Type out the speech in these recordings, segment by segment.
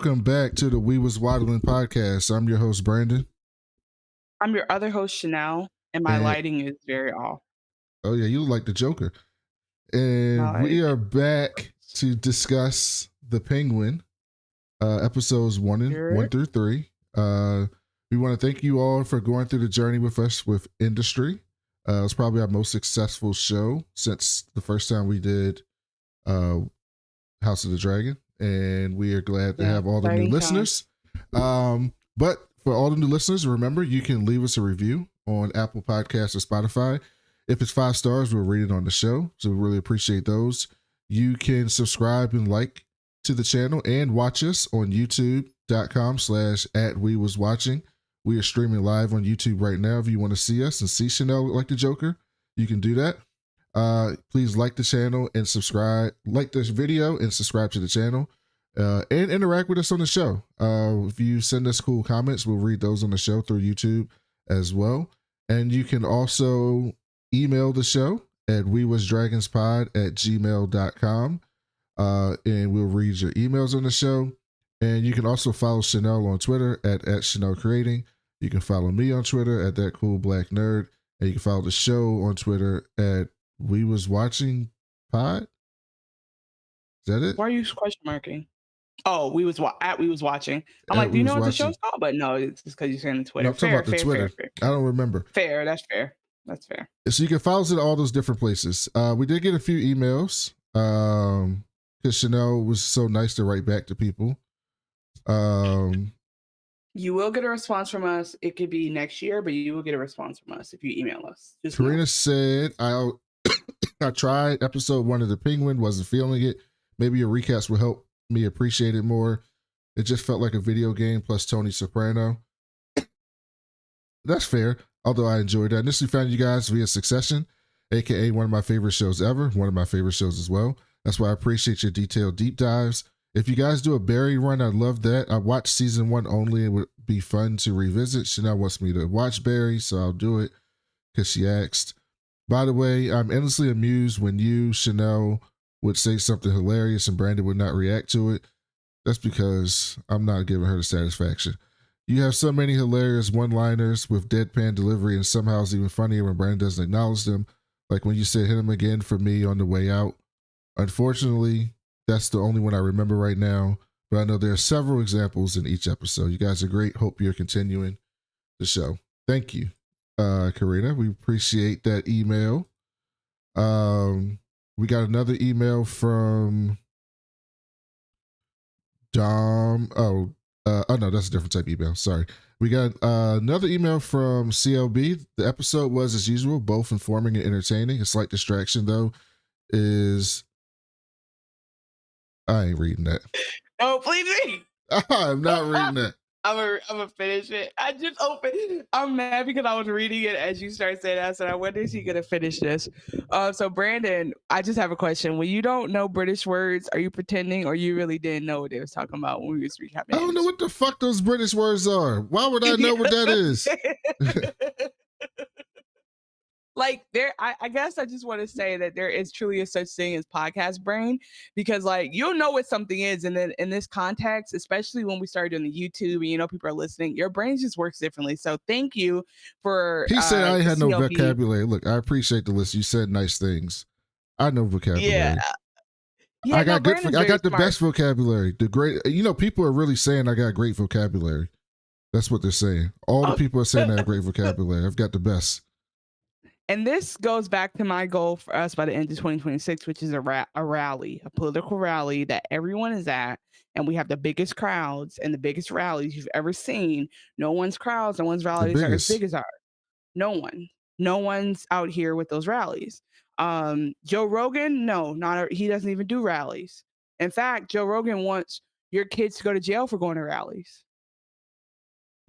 welcome back to the We Was Waddling podcast. I'm your host, Brandon. I'm your other host, Chanel, and my And lighting is very off. oh yeah, you look like the Joker. And we Like, are back to discuss the Penguin, episodes one sure. through 3. We want to thank you all for going through the journey with us with Industry. It's probably our most successful show since the first time we did House of the Dragon, and we are glad to have all the new listeners. But for all the new listeners, remember you can leave us a review on Apple Podcasts or Spotify. If it's 5 stars, we'll read it on the show, so we really appreciate those. You can subscribe and like to the channel and watch us on youtube.com/@wewaswatching. We are streaming live on YouTube right now. If you want to see us and see Chanel look like the Joker, you can do that. Please like the channel and subscribe. Like this video and subscribe to the channel. And interact with us on the show. If you send us cool comments, we'll read those on the show through YouTube as well. And you can also email the show at wewasdragonspod@gmail.com. And we'll read your emails on the show. And you can also follow Chanel on Twitter at Chanel Creating. You can follow me on Twitter at That Cool Black Nerd. And you can follow the show on Twitter at We Was Watching Pod. Is that it? Why are you question marking? Oh, We Was Watching. I'm like, do you know what the show's called? But no, it's just because you're saying the Twitter. No, I'm talking about the Twitter. Fair. I don't remember. Fair, that's fair. That's fair. So you can follow us at all those different places. We did get a few emails because Chanel was so nice to write back to people. You will get a response from us. It could be next year, but you will get a response from us if you email us. Karina said, I tried episode 1 of The Penguin, wasn't feeling it. Maybe your recaps will help me appreciate it more. It just felt like a video game plus Tony Soprano. That's fair, although I enjoyed that. I initially found you guys via Succession, aka one of my favorite shows ever, one of my favorite shows as well. That's why I appreciate your detailed deep dives. If you guys do a Barry run, I'd love that. I watched season 1 only. It would be fun to revisit. Chanel wants me to watch Barry, so I'll do it because she asked. By the way, I'm endlessly amused when you, Chanel, would say something hilarious and Brandon would not react to it. That's because I'm not giving her the satisfaction. You have so many hilarious one-liners with deadpan delivery, and somehow it's even funnier when Brandon doesn't acknowledge them. Like when you said, hit him again for me on the way out. Unfortunately, that's the only one I remember right now, but I know there are several examples in each episode. You guys are great. Hope you're continuing the show. Thank you, Karina. We appreciate that email. We got another email from Dom. Oh no, that's a different type of email. Sorry. We got another email from CLB. The episode was, as usual, both informing and entertaining. A slight distraction, though, is... I ain't reading that. Oh, please read. I'm not reading that. I'm gonna finish it. I just opened. I'm mad because I was reading it as you started saying that. So I wonder if she's gonna finish this. So Brandon, I just have a question. When you don't know British words, are you pretending, or you really didn't know what they was talking about when we was recapping? I don't know what the fuck those British words are. Why would I know what that is? Like I guess I just want to say that there is truly a such thing as podcast brain, because like you'll know what something is, and then in this context, especially when we started doing the YouTube and people are listening, your brain just works differently. So thank you for. He said I had no vocabulary. Look, I appreciate the list. You said nice things. I know vocabulary. Yeah, I got I got the best vocabulary. The great. People are really saying I got great vocabulary. That's what they're saying. All the people are saying I have great vocabulary. I've got the best. And this goes back to my goal for us by the end of 2026, which is a rally, a political rally that everyone is at. And we have the biggest crowds and the biggest rallies you've ever seen. No one's crowds, no one's rallies are as big as ours. No one's out here with those rallies. Joe Rogan, he doesn't even do rallies. In fact, Joe Rogan wants your kids to go to jail for going to rallies.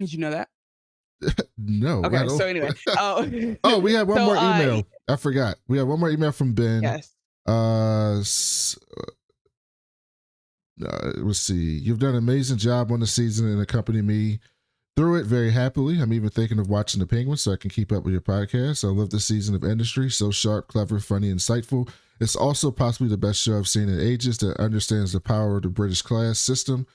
Did you know that? No. Okay, so anyway. We have one more email. I forgot. We have one more email from Ben. Yes. Let's see. You've done an amazing job on the season and accompanied me through it very happily. I'm even thinking of watching The Penguin so I can keep up with your podcast. I love this season of Industry. So sharp, clever, funny, insightful. It's also possibly the best show I've seen in ages that understands the power of the British class system.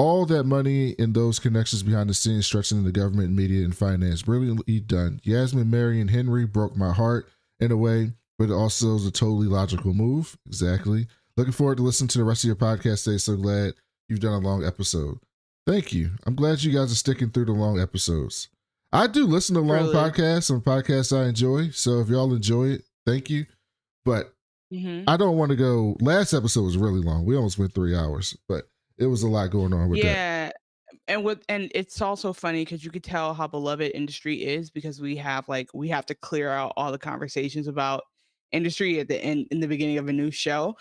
all that money and those connections behind the scenes stretching in the government, media, and finance. Brilliantly done. Yasmin, Mary, and Henry broke my heart in a way, but it also is a totally logical move. Exactly. Looking forward to listening to the rest of your podcast today. So glad you've done a long episode. Thank you. I'm glad you guys are sticking through the long episodes. I do listen to long Really. podcasts, some podcasts I enjoy. So if y'all enjoy it, thank you. But Hmm. I don't want to go. Last episode was really long. We almost went 3 hours, but it was a lot going on with that. Yeah. And it's also funny because you could tell how beloved industry is because we have to clear out all the conversations about industry at the end in the beginning of a new show.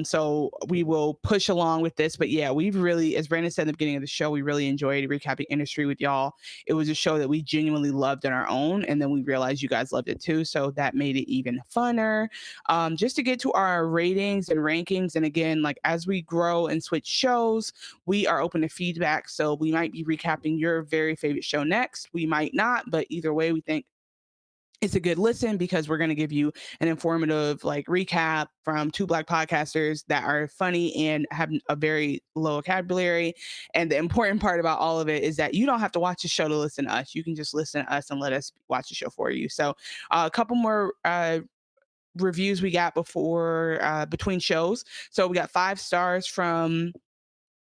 So we will push along with this, but yeah, we've really, as Brandon said in the beginning of the show, we really enjoyed recapping industry with y'all. It was a show that we genuinely loved on our own, and then we realized you guys loved it too, so that made it even funner. Just to get to our ratings and rankings, and again, like as we grow and switch shows, we are open to feedback. So we might be recapping your very favorite show next. We might not, but either way, we think it's a good listen because we're going to give you an informative like recap from two black podcasters that are funny and have a very low vocabulary. And the important part about all of it is that you don't have to watch the show to listen to us. You can just listen to us and let us watch the show for you. So a couple more reviews we got before between shows. So we got 5 stars from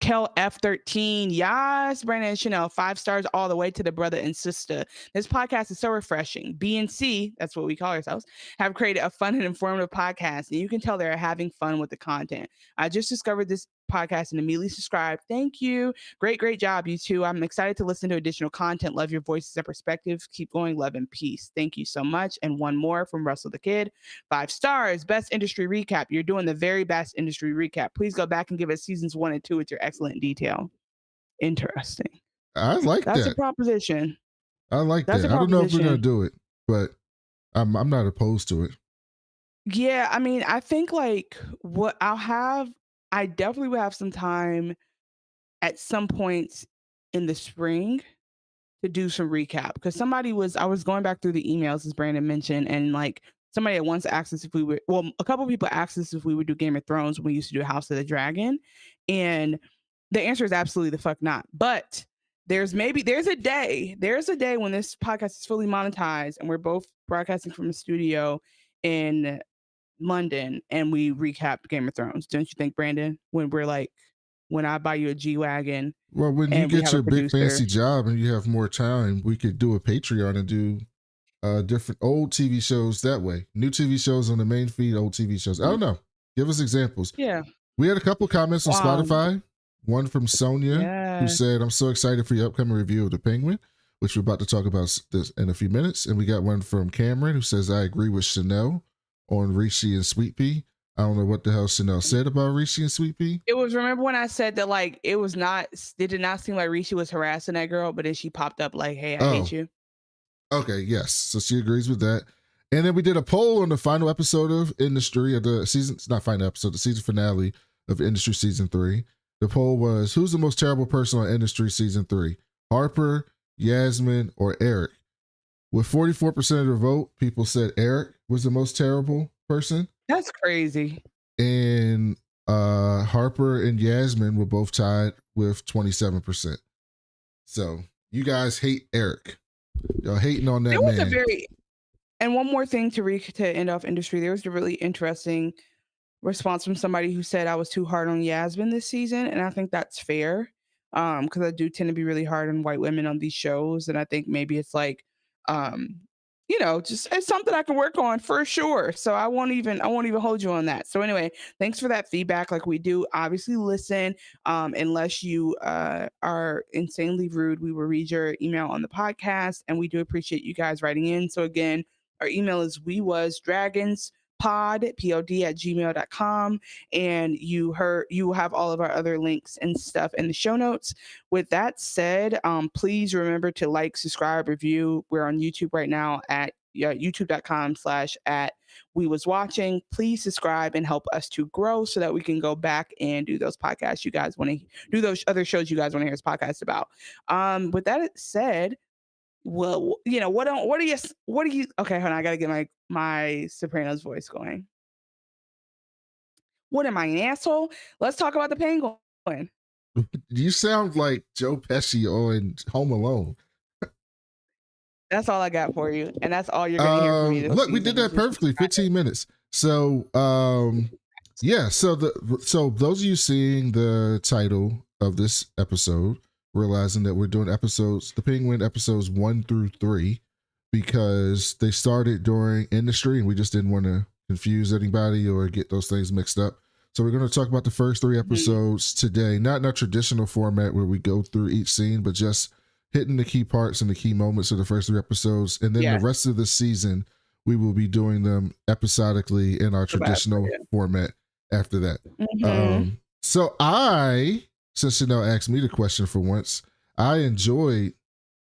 Kel F13. Yes, Brandon and Chanel, 5 stars all the way to the brother and sister. This podcast is so refreshing. B and C, that's what we call ourselves, have created a fun and informative podcast, and you can tell they're having fun with the content. I just discovered this podcast and immediately subscribed. Thank you. Great, great job, you two. I'm excited to listen to additional content. Love your voices and perspectives. Keep going. Love and peace. Thank you so much. And one more from Russell the Kid. 5 stars. Best industry recap. You're doing the very best industry recap. Please go back and give us seasons 1 and 2 with your excellent detail. Interesting. I like That's a that. proposition. I like That's a that. I don't know if we're gonna proposition. do it, but I'm not opposed to it. Yeah, I mean, I think like what I definitely will have some time at some points in the spring to do some recap because I was going back through the emails as Brandon mentioned, and like somebody at once asked us if we would, well, a couple people asked us if we would do Game of Thrones when we used to do House of the Dragon, and the answer is absolutely the fuck not. But there's a day when this podcast is fully monetized and we're both broadcasting from a studio in London and we recap Game of Thrones. Don't you think, Brandon? When I buy you a G wagon Well, when you and we get have a your big producer. fancy job and you have more time, we could do a Patreon and do different old TV shows that way. New TV shows on the main feed, old TV shows. I don't know. Give us examples. Yeah. We had a couple comments on Um, Spotify. One from Sonia who yes. said, "I'm so excited for your upcoming review of The Penguin," which we're about to talk about this in a few minutes. And we got one from Cameron who says, "I agree with Chanel on Rishi and Sweet Pea." I don't know what the hell Chanel said about Rishi and Sweet Pea. It was, remember when I said that like it did not seem like Rishi was harassing that girl, but then she popped up like, "Hey, I hate Oh, you." okay, yes. So she agrees with that. And then we did a poll on the final episode of Industry of the season. It's not final episode, the season finale of Industry season 3. The poll was, who's the most terrible person on Industry season 3? Harper, Yasmin, or Eric? With 44% of the vote, people said Eric was the most terrible person. That's crazy. And Harper and Yasmin were both tied with 27%. So you guys hate Eric. Y'all hating on There that was a man. very and one more thing to end off industry. There was a really interesting response from somebody who said I was too hard on Yasmin this season, and I think that's fair. Because I do tend to be really hard on white women on these shows, and I think maybe it's like, um, just it's something I can work on for sure. So I won't even hold you on that. So anyway, thanks for that feedback. Like we do obviously listen. Unless you are insanely rude, we will read your email on the podcast, and we do appreciate you guys writing in. So again, our email is pod at gmail.com, and you have all of our other links and stuff in the show notes. With that said, please remember to like, subscribe, review. We're on YouTube right now at youtube.com/at we was watching. Please subscribe and help us to grow so that we can go back and do those podcasts you guys want to do, those other shows you guys want to hear us podcast about. With that said, well, what do you okay, hold on, I gotta get my Sopranos voice going. What am I, an asshole? Let's talk about the Penguin. You sound like Joe Pesci on Home Alone. That's all I got for you, and that's all you're gonna hear from me this Look, we did season is that just perfectly. 15 minutes. So, yeah. So those of you seeing the title of this episode, realizing that we're doing the Penguin episodes 1 through 3, because they started during industry, and we just didn't want to confuse anybody or get those things mixed up. So we're going to talk about the first 3 Mhm. episodes today, not in a traditional format where we go through each scene, but just hitting the key parts and the key moments of the first 3 episodes. And then the Yeah, rest of the season, we will be doing them episodically in our the best for traditional you. format after that. Mhm. So since Chanel asked me the question for once, I enjoyed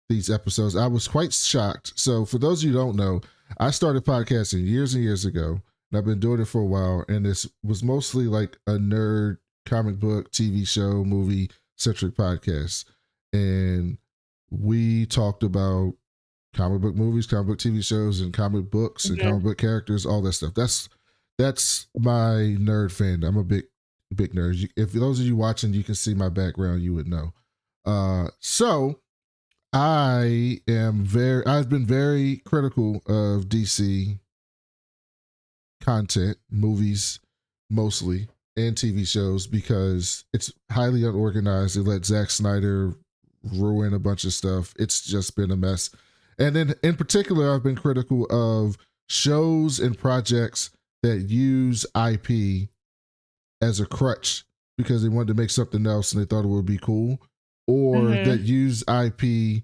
these episodes. I was quite shocked. So for those of you who don't know, I started podcasting years and years ago, and I've been doing it for a while. And this was mostly like a nerd comic book, TV show, movie centric podcast. And we talked about comic book movies, comic book TV shows, and comic books and Mhm. comic book characters, all that stuff. That's my nerd fandom. I'm a big nerd. If those of you watching, you can see my background, you would know. So I've been very critical of DC content, movies mostly, and TV shows because it's highly unorganized. It let Zack Snyder ruin a bunch of stuff. It's just been a mess. And then in particular, I've been critical of shows and projects that use IP as a crutch because they wanted to make something else and they thought it would be cool, or that Mhm. use IP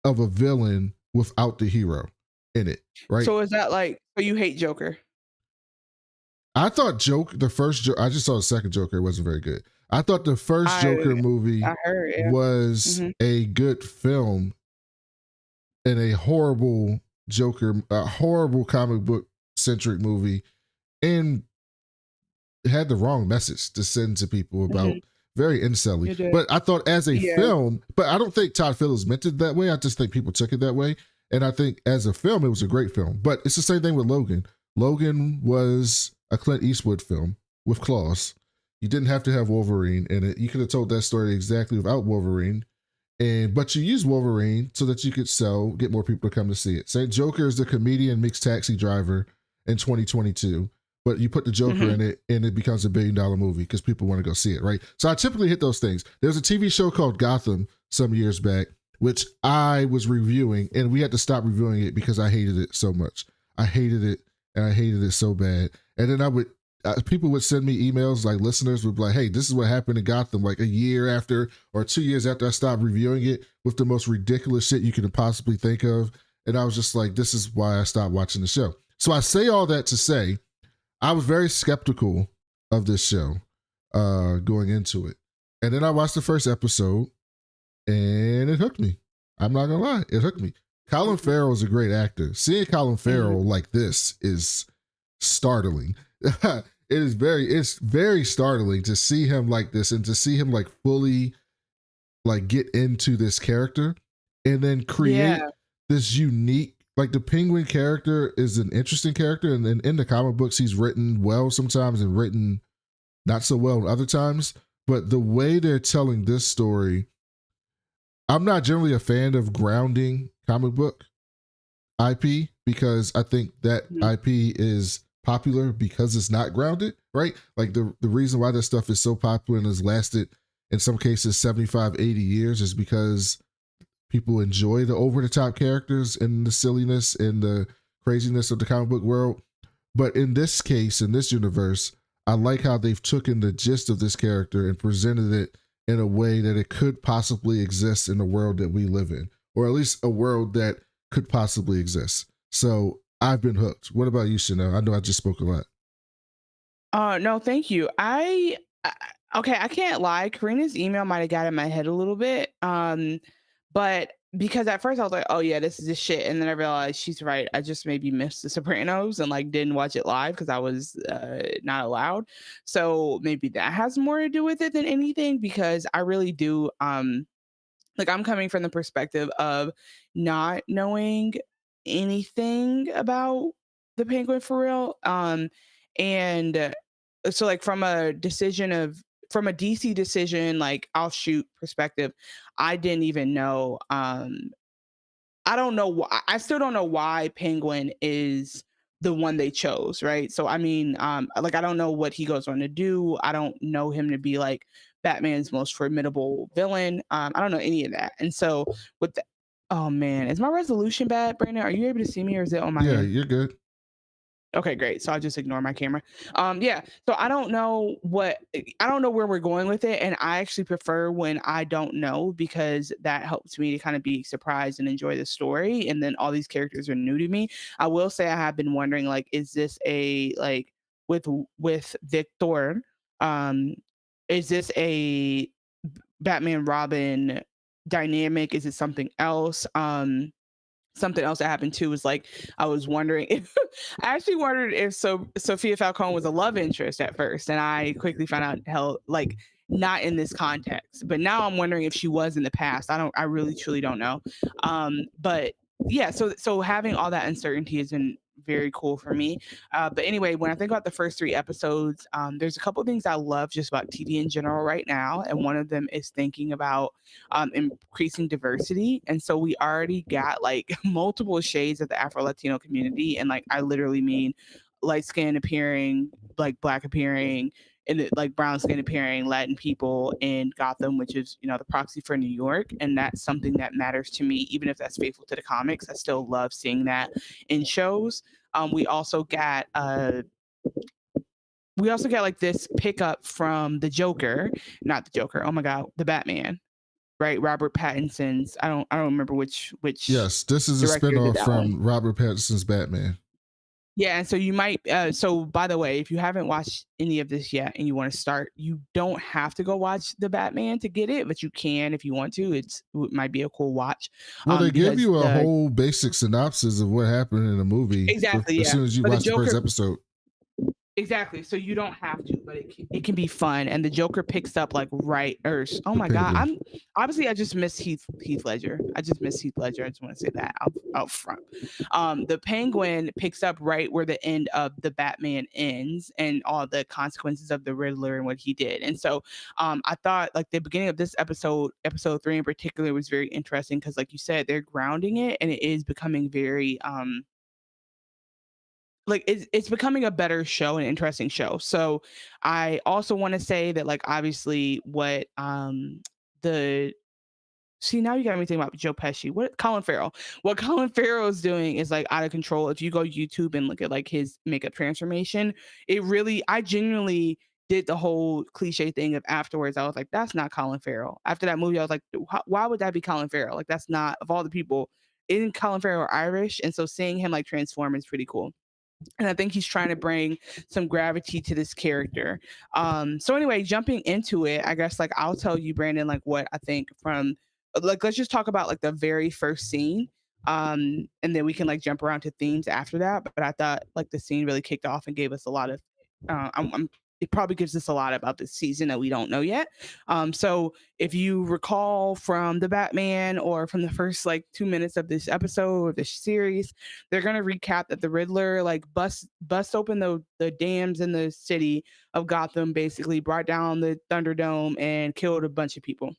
of a villain without the hero in it, right? So is that like so you hate Joker? I thought the first I just saw the second Joker, it wasn't very good. I thought the first I Joker movie I heard, yeah. was Mhm. a good film and a horrible comic book centric movie, and had the wrong message to send to people Mhm. about very incelly. You did. But I thought as a Yeah. film, but I don't think Todd Phillips meant it that way. I just think people took it that way. And I think as a film, it was a great film. But it's the same thing with Logan. Logan was a Clint Eastwood film with claws. You didn't have to have Wolverine in it. You could have told that story exactly without Wolverine. But you use Wolverine so that you could get more people to come to see it. Say Joker is the comedian mixed taxi driver in 2022, but you put the Joker Mhm. in it and it becomes $1 billion movie because people want to go see it, right? So I typically hit those things. There's a TV show called Gotham some years back, which I was reviewing, and we had to stop reviewing it because I hated it so much. I hated it, and I hated it so bad. And then people would send me emails, like listeners would be like, hey, this is what happened in Gotham like a year after or 2 years after I stopped reviewing it, with the most ridiculous shit you could possibly think of. And I was just like, this is why I stopped watching the show. So I say all that to say I was very skeptical of this show going into it. And then I watched the first episode and it hooked me. I'm not gonna lie, it hooked me. Colin Farrell is a great actor. Seeing Colin Mhm. Farrell like this is startling. It's very startling to see him like this and to see him like fully like get into this character and then create Yeah. this unique, like the Penguin character is an interesting character, and then in the comic books he's written well sometimes and written not so well other times. But the way they're telling this story, I'm not generally a fan of grounding comic book IP because I think that Mhm. IP is popular because it's not grounded, right? Like the reason why this stuff is so popular and has lasted in some cases 75, 80 years is because people enjoy the over the top characters and the silliness and the craziness of the comic book world. But in this case, in this universe, I like how they've taken the gist of this character and presented it in a way that it could possibly exist in the world that we live in, or at least a world that could possibly exist. So I've been hooked. What about you, Chanel? I know I just spoke a lot. No, thank you. Okay, I can't lie. Karina's email might have got in my head a little bit. But because at first I was like, "Oh yeah, this is this shit," and then I realized she's right. I just maybe missed The Sopranos and like didn't watch it live because I was not allowed. So maybe that has more to do with it than anything. Because I really do. Like I'm coming from the perspective of not knowing anything about the Penguin for real. And so like from a decision of from a DC decision, like offshoot perspective, I didn't even know. I don't know why. I still don't know why Penguin is the one they chose, right? So I mean, like I don't know what he goes on to do. I don't know him to be like Batman's most formidable villain. I don't know any of that. And so with the, oh man, is my resolution bad, Brandon? Are you able to see me or is it on my Yeah, end? you're good. Okay, great. So I'll just ignore my camera. Yeah. So I don't know where we're going with it. And I actually prefer when I don't know because that helps me to kind of be surprised and enjoy the story. And then all these characters are new to me. I will say I have been wondering, like, is this a like with Victor, um, is this a Batman Robin dynamic? Is it something else? Something else that happened too was like I was wondering if I actually wondered if Sofia Falcone was a love interest at first, and I quickly found out hell like not in this context. But now I'm wondering if she was in the past. I really truly don't know. But yeah, so having all that uncertainty has been very cool for me. But anyway, when I think about the first three episodes, there's a couple of things I love just about TV in general right now, and one of them is thinking about increasing diversity. And so we already got like multiple shades of the Afro Latino community. And like, I literally mean light skin appearing, like black appearing, and like brown skin appearing Latin people in Gotham, which is, you know, the proxy for New York. And that's something that matters to me, even if that's faithful to the comics. I still love seeing that in shows. We also got like this pickup from the Joker, not the Joker. Oh my God, the Batman, right? Robert Pattinson's. I don't remember which Yes, this is a director did spinoff that one. from Robert Pattinson's Batman. Yeah, and so you might. So by the way, if you haven't watched any of this yet and you want to start, you don't have to go watch the Batman to get it, but you can if you want to. It might be a cool watch. Well, they give Because you a the whole basic synopsis of what happened in the movie exactly, as yeah. soon as you But the watch the first Joker. episode. Exactly. So you don't have to, but it can be fun. And the Joker picks up like right or oh The my God. Penguin. I'm obviously I just miss Heath Ledger. I just miss Heath Ledger. I just want to say that out front. The Penguin picks up right where the end of the Batman ends and all the consequences of the Riddler and what he did. And so I thought like the beginning of this episode 3 in particular, was very interesting because like you said, they're grounding it and it is becoming very like it's becoming a better show, an interesting show. So I also want to say that like obviously what the see now you got me thinking about Joe Pesci. What Colin Farrell. What Colin Farrell is doing is like out of control. If you go YouTube and look at like his makeup transformation, it really I genuinely did the whole cliche thing of afterwards. I was like, that's not Colin Farrell. After that movie, I was like, why would that be Colin Farrell? Like that's not of all the people. Isn't Colin Farrell Irish? And so seeing him like transform is pretty cool, and I think he's trying to bring some gravity to this character. So anyway, jumping into it, I guess like I'll tell you, Brandon, like what I think from like let's just talk about like the very first scene. And then we can like jump around to themes after that. But I thought like the scene really kicked off and gave us a lot of it probably gives us a lot about this season that we don't know yet. So if you recall from the Batman or from the first like 2 minutes of this episode or this series, they're gonna recap that the Riddler like bust open the dams in the city of Gotham, basically brought down the Thunderdome and killed a bunch of people.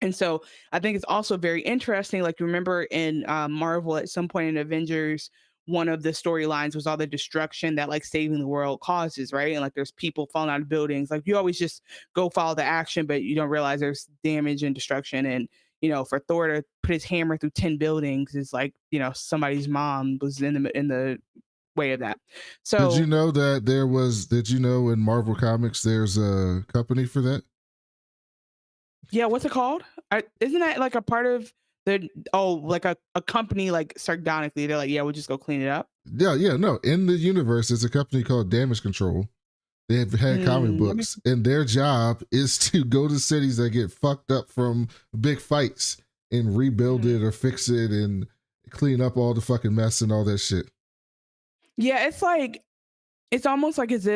And so I think it's also very interesting. Like, remember in Marvel, at some point in Avengers, one of the storylines was all the destruction that like saving the world causes, right? And like there's people falling out of buildings. Like you always just go follow the action, but you don't realize there's damage and destruction. And you know, for Thor to put his hammer through 10 buildings is like, you know, somebody's mom was in the way of that. Did you So know that did you know in Marvel Comics there's a company for that? yeah, what's it called? Isn't that like a part of the like a company like sardonically? They're like, yeah, we'll just go clean it up. Yeah, no. In the universe, there's a company called Damage Control. They have had comic Let me. books, and their job is to go to cities that get fucked up from big fights and rebuild Mhm. it or fix it and clean up all the fucking mess and all that shit. Yeah, it's like it's almost like as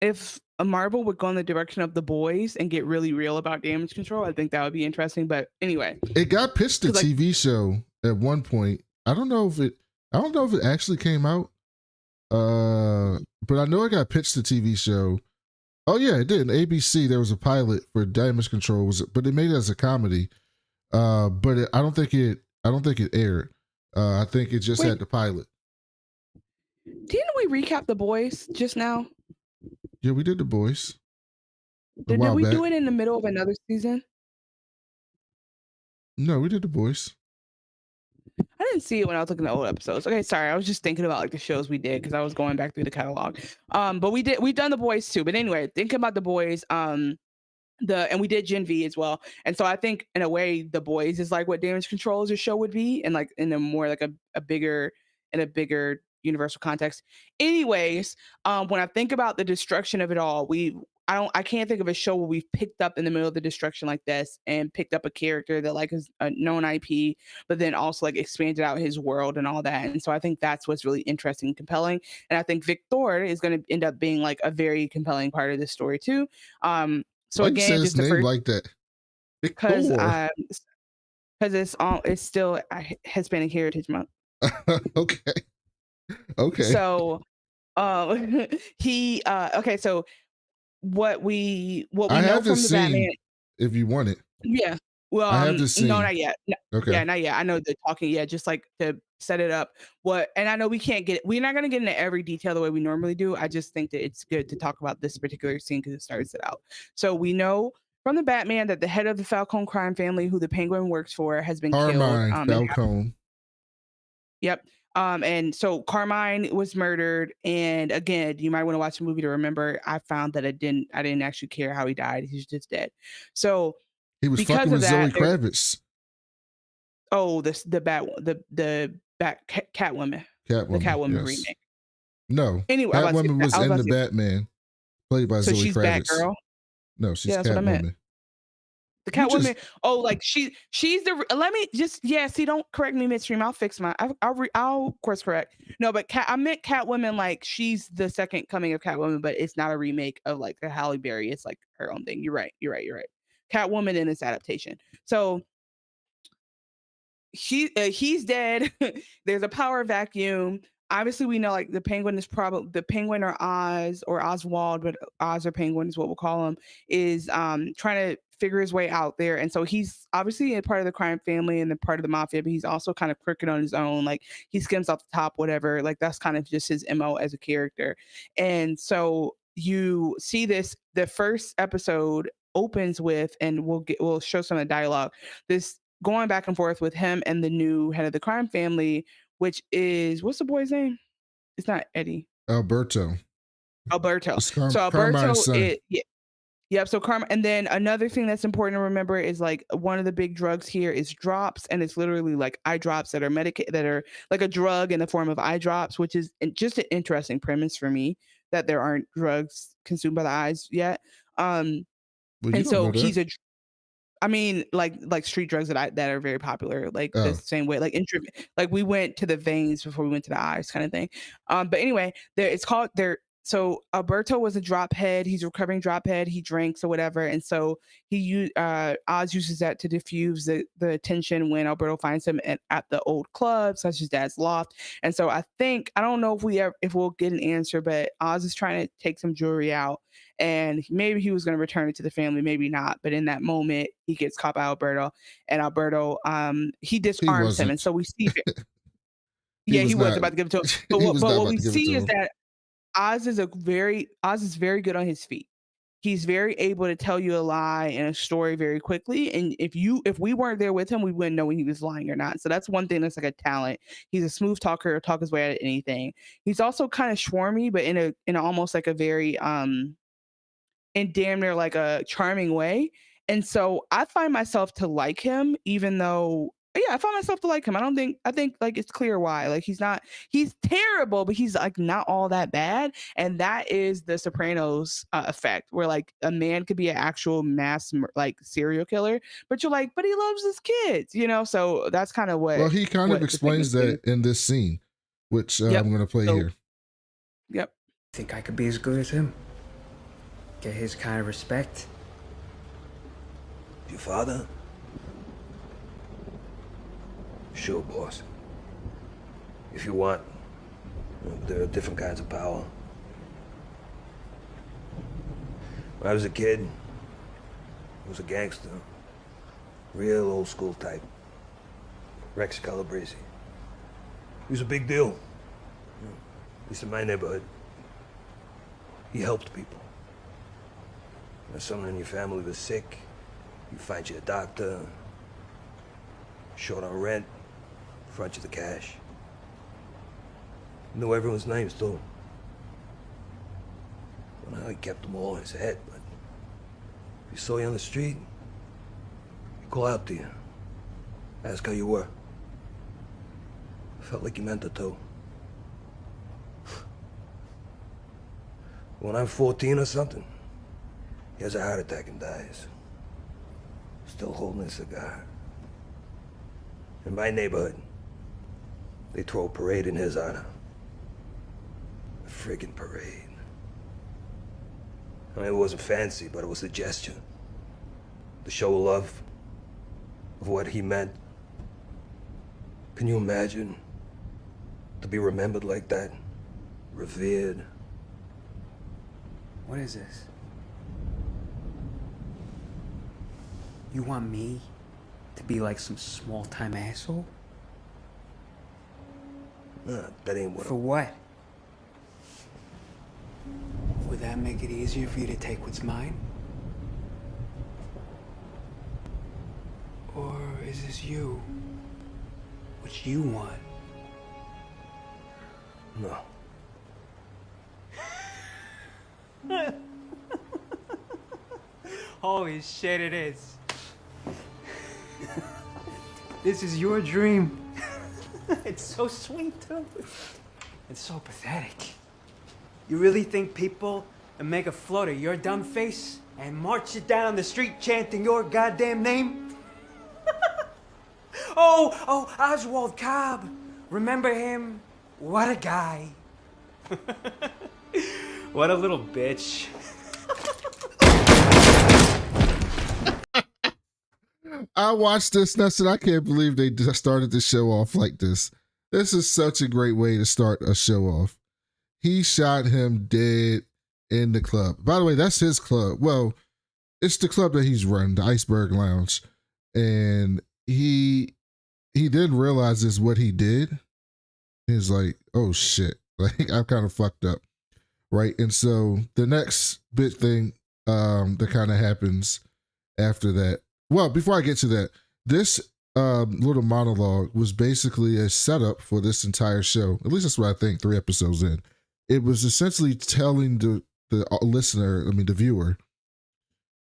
if a Marvel would go in the direction of the boys and get really real about damage control. I think that would be interesting. But anyway, It got pitched a because like TV show at one point. I don't know if it actually came out. But I know it got pitched a TV show. Oh yeah, it did. In ABC, there was a pilot for Damage Control, but they made it as a comedy. But I don't think it aired. I think it just Wait, had the pilot. didn't we recap The Boys just now? Yeah, we did The Boys a Did while we back. do it in the middle of another season? No, we did The Boys. I didn't see it when I was looking at old episodes. Okay, sorry. I was just thinking about like the shows we did because I was going back through the catalog. But we've done The Boys too. But anyway, thinking about The Boys, and we did Gen V as well. And so I think in a way The Boys is like what Damage Control as a show would be, and like in a more like a bigger universal context. Anyways, when I think about the destruction of it all, I can't think of a show where we've picked up in the middle of the destruction like this and picked up a character that like is a known IP, but then also like expanded out his world and all that. And so I think that's what's really interesting and compelling. And I think Victor is going to end up being like a very compelling part of this story too. So Why you say again, his just the name first like that? because Victor. it's still Hispanic Heritage Month. Okay. Okay. So he okay, so what we I know have from this the Batman. scene if you want it. Yeah. Well, I have this no, scene. not yet. No, Okay. yeah, not yet. I know the talking. Yeah, just like to set it up. And I know we can't get. We're not going to get into every detail the way we normally do. I just think that it's good to talk about this particular scene because it starts it out. So we know from the Batman that the head of the Falcone crime family, who the Penguin works for, has been killed. Carmine Falcone. Yep. And so Carmine was murdered. And again, you might want to watch the movie to remember. I found that I didn't actually care how he died. He's just dead. So He was because fucking of with Zoe that, there's Kravitz. the Catwoman, the Catwoman. Catwoman Yes. remake. No. Anyway, Catwoman was I was in about the to say, Batman, played by so Zoe she's Kravitz. Batgirl. No, she's Yeah, that's what I meant. Catwoman. The You just Catwoman. Oh, like she's the. Let me just See, don't correct me midstream. I'll fix my. I'll course correct. No, but I meant Catwoman. Like she's the second coming of Catwoman, but it's not a remake of like the Halle Berry. It's like her own thing. You're right. Catwoman in its adaptation. So he's dead. There's a power vacuum. Obviously, we know like the Penguin is probably the Penguin or Oz or Oswald, but Oz or Penguin is what we'll call him. Is trying to figure his way out there, and so he's obviously a part of the crime family and the part of the mafia, but he's also kind of crooked on his own. Like he skims off the top, whatever. Like that's kind of just his mo as a character, and so you see this. The first episode opens with, and we'll show some of the dialogue. This going back and forth with him and the new head of the crime family, which is what's the boy's name? It's not Eddie. Alberto. Alberto. It's So Alberto Carmine's son. Yep. So karma, and then another thing that's important to remember is like one of the big drugs here is drops, and it's literally like eye drops that are that are like a drug in the form of eye drops, which is just an interesting premise for me that there aren't drugs consumed by the eyes yet. Well, you And don't know so that. I mean, like street drugs that are very popular, like the Oh, same way, like we went to the veins before we went to the eyes, kind of thing. But anyway, it's called there. So Alberto was a drop head. He's a recovering drop head. He drinks or whatever, and so Oz uses that to diffuse the tension when Alberto finds him at the old club, such as Dad's loft. And so I don't know if we'll get an answer, but Oz is trying to take some jewelry out, and maybe he was going to return it to the family, maybe not. But in that moment, he gets caught by Alberto, and Alberto he he disarms him, and wasn't. so we see. He Yeah, was he was not. about to give it to him, He was but not what about we to give it see to is him. that Oz is very good on his feet. He's very able to tell you a lie and a story very quickly. And if we weren't there with him, we wouldn't know when he was lying or not. So that's one thing that's like a talent. He's a smooth talker, talk his way out of anything. He's also kind of swarmy, but in a almost like a very in damn near like a charming way. And so I find myself to like him, even though I find myself to like him. I think like it's clear why. Like he's terrible, but he's like not all that bad. And that is the Sopranos effect, where like a man could be an actual like serial killer, but you're like, but he loves his kids, you know? So that's kind of Well, he kind of what the thing explains is. that in this scene, which Yep. I'm going to play So, here. yep. Think I could be as good as him? Get his kind of respect? Your father? Sure, boss. If you want. There are different kinds of power. When I was a kid, he was a gangster. Real old school type. Rex Calabrese. He was a big deal. At least in my neighborhood. He helped people. When someone in your family was sick, you find you a doctor. Short on rent, front you the cash. Knew everyone's names too. I don't know how he kept them all in his head, but if he saw you on the street, he'd call out to you, ask how you were. Felt like he meant it too. When I'm 14 or something, he has a heart attack and dies. Still holding a cigar. In my neighborhood, they throw a parade in his honor. A friggin' parade. I mean, it wasn't fancy, but it was a gesture. The show of love, of what he meant. Can you imagine? To be remembered like that? Revered? What is this? You want me to be like some small-time asshole? Nah, that ain't what For what? Would that make it easier for you to take what's mine? Or is this you? What you want? No. Holy shit, it is. This is your dream. It's so sweet, too. It's so pathetic. You really think people would make a float of your dumb face and march you down the street chanting your goddamn name? Oh, Oswald Cobb. Remember him? What a guy. What a little bitch. I watched this and I said, I can't believe they just started the show off like this. This is such a great way to start a show off. He shot him dead in the club. By the way, that's his club. Well, it's the club that he's run, the Iceberg Lounge. And he then realizes what he did. He's like, oh shit. Like, I'm kind of fucked up. Right. And so the next big thing that kind of happens after that. Well, before I get to that, this little monologue was basically a setup for this entire show. At least that's what I think, 3 episodes in. It was essentially telling the listener, the viewer,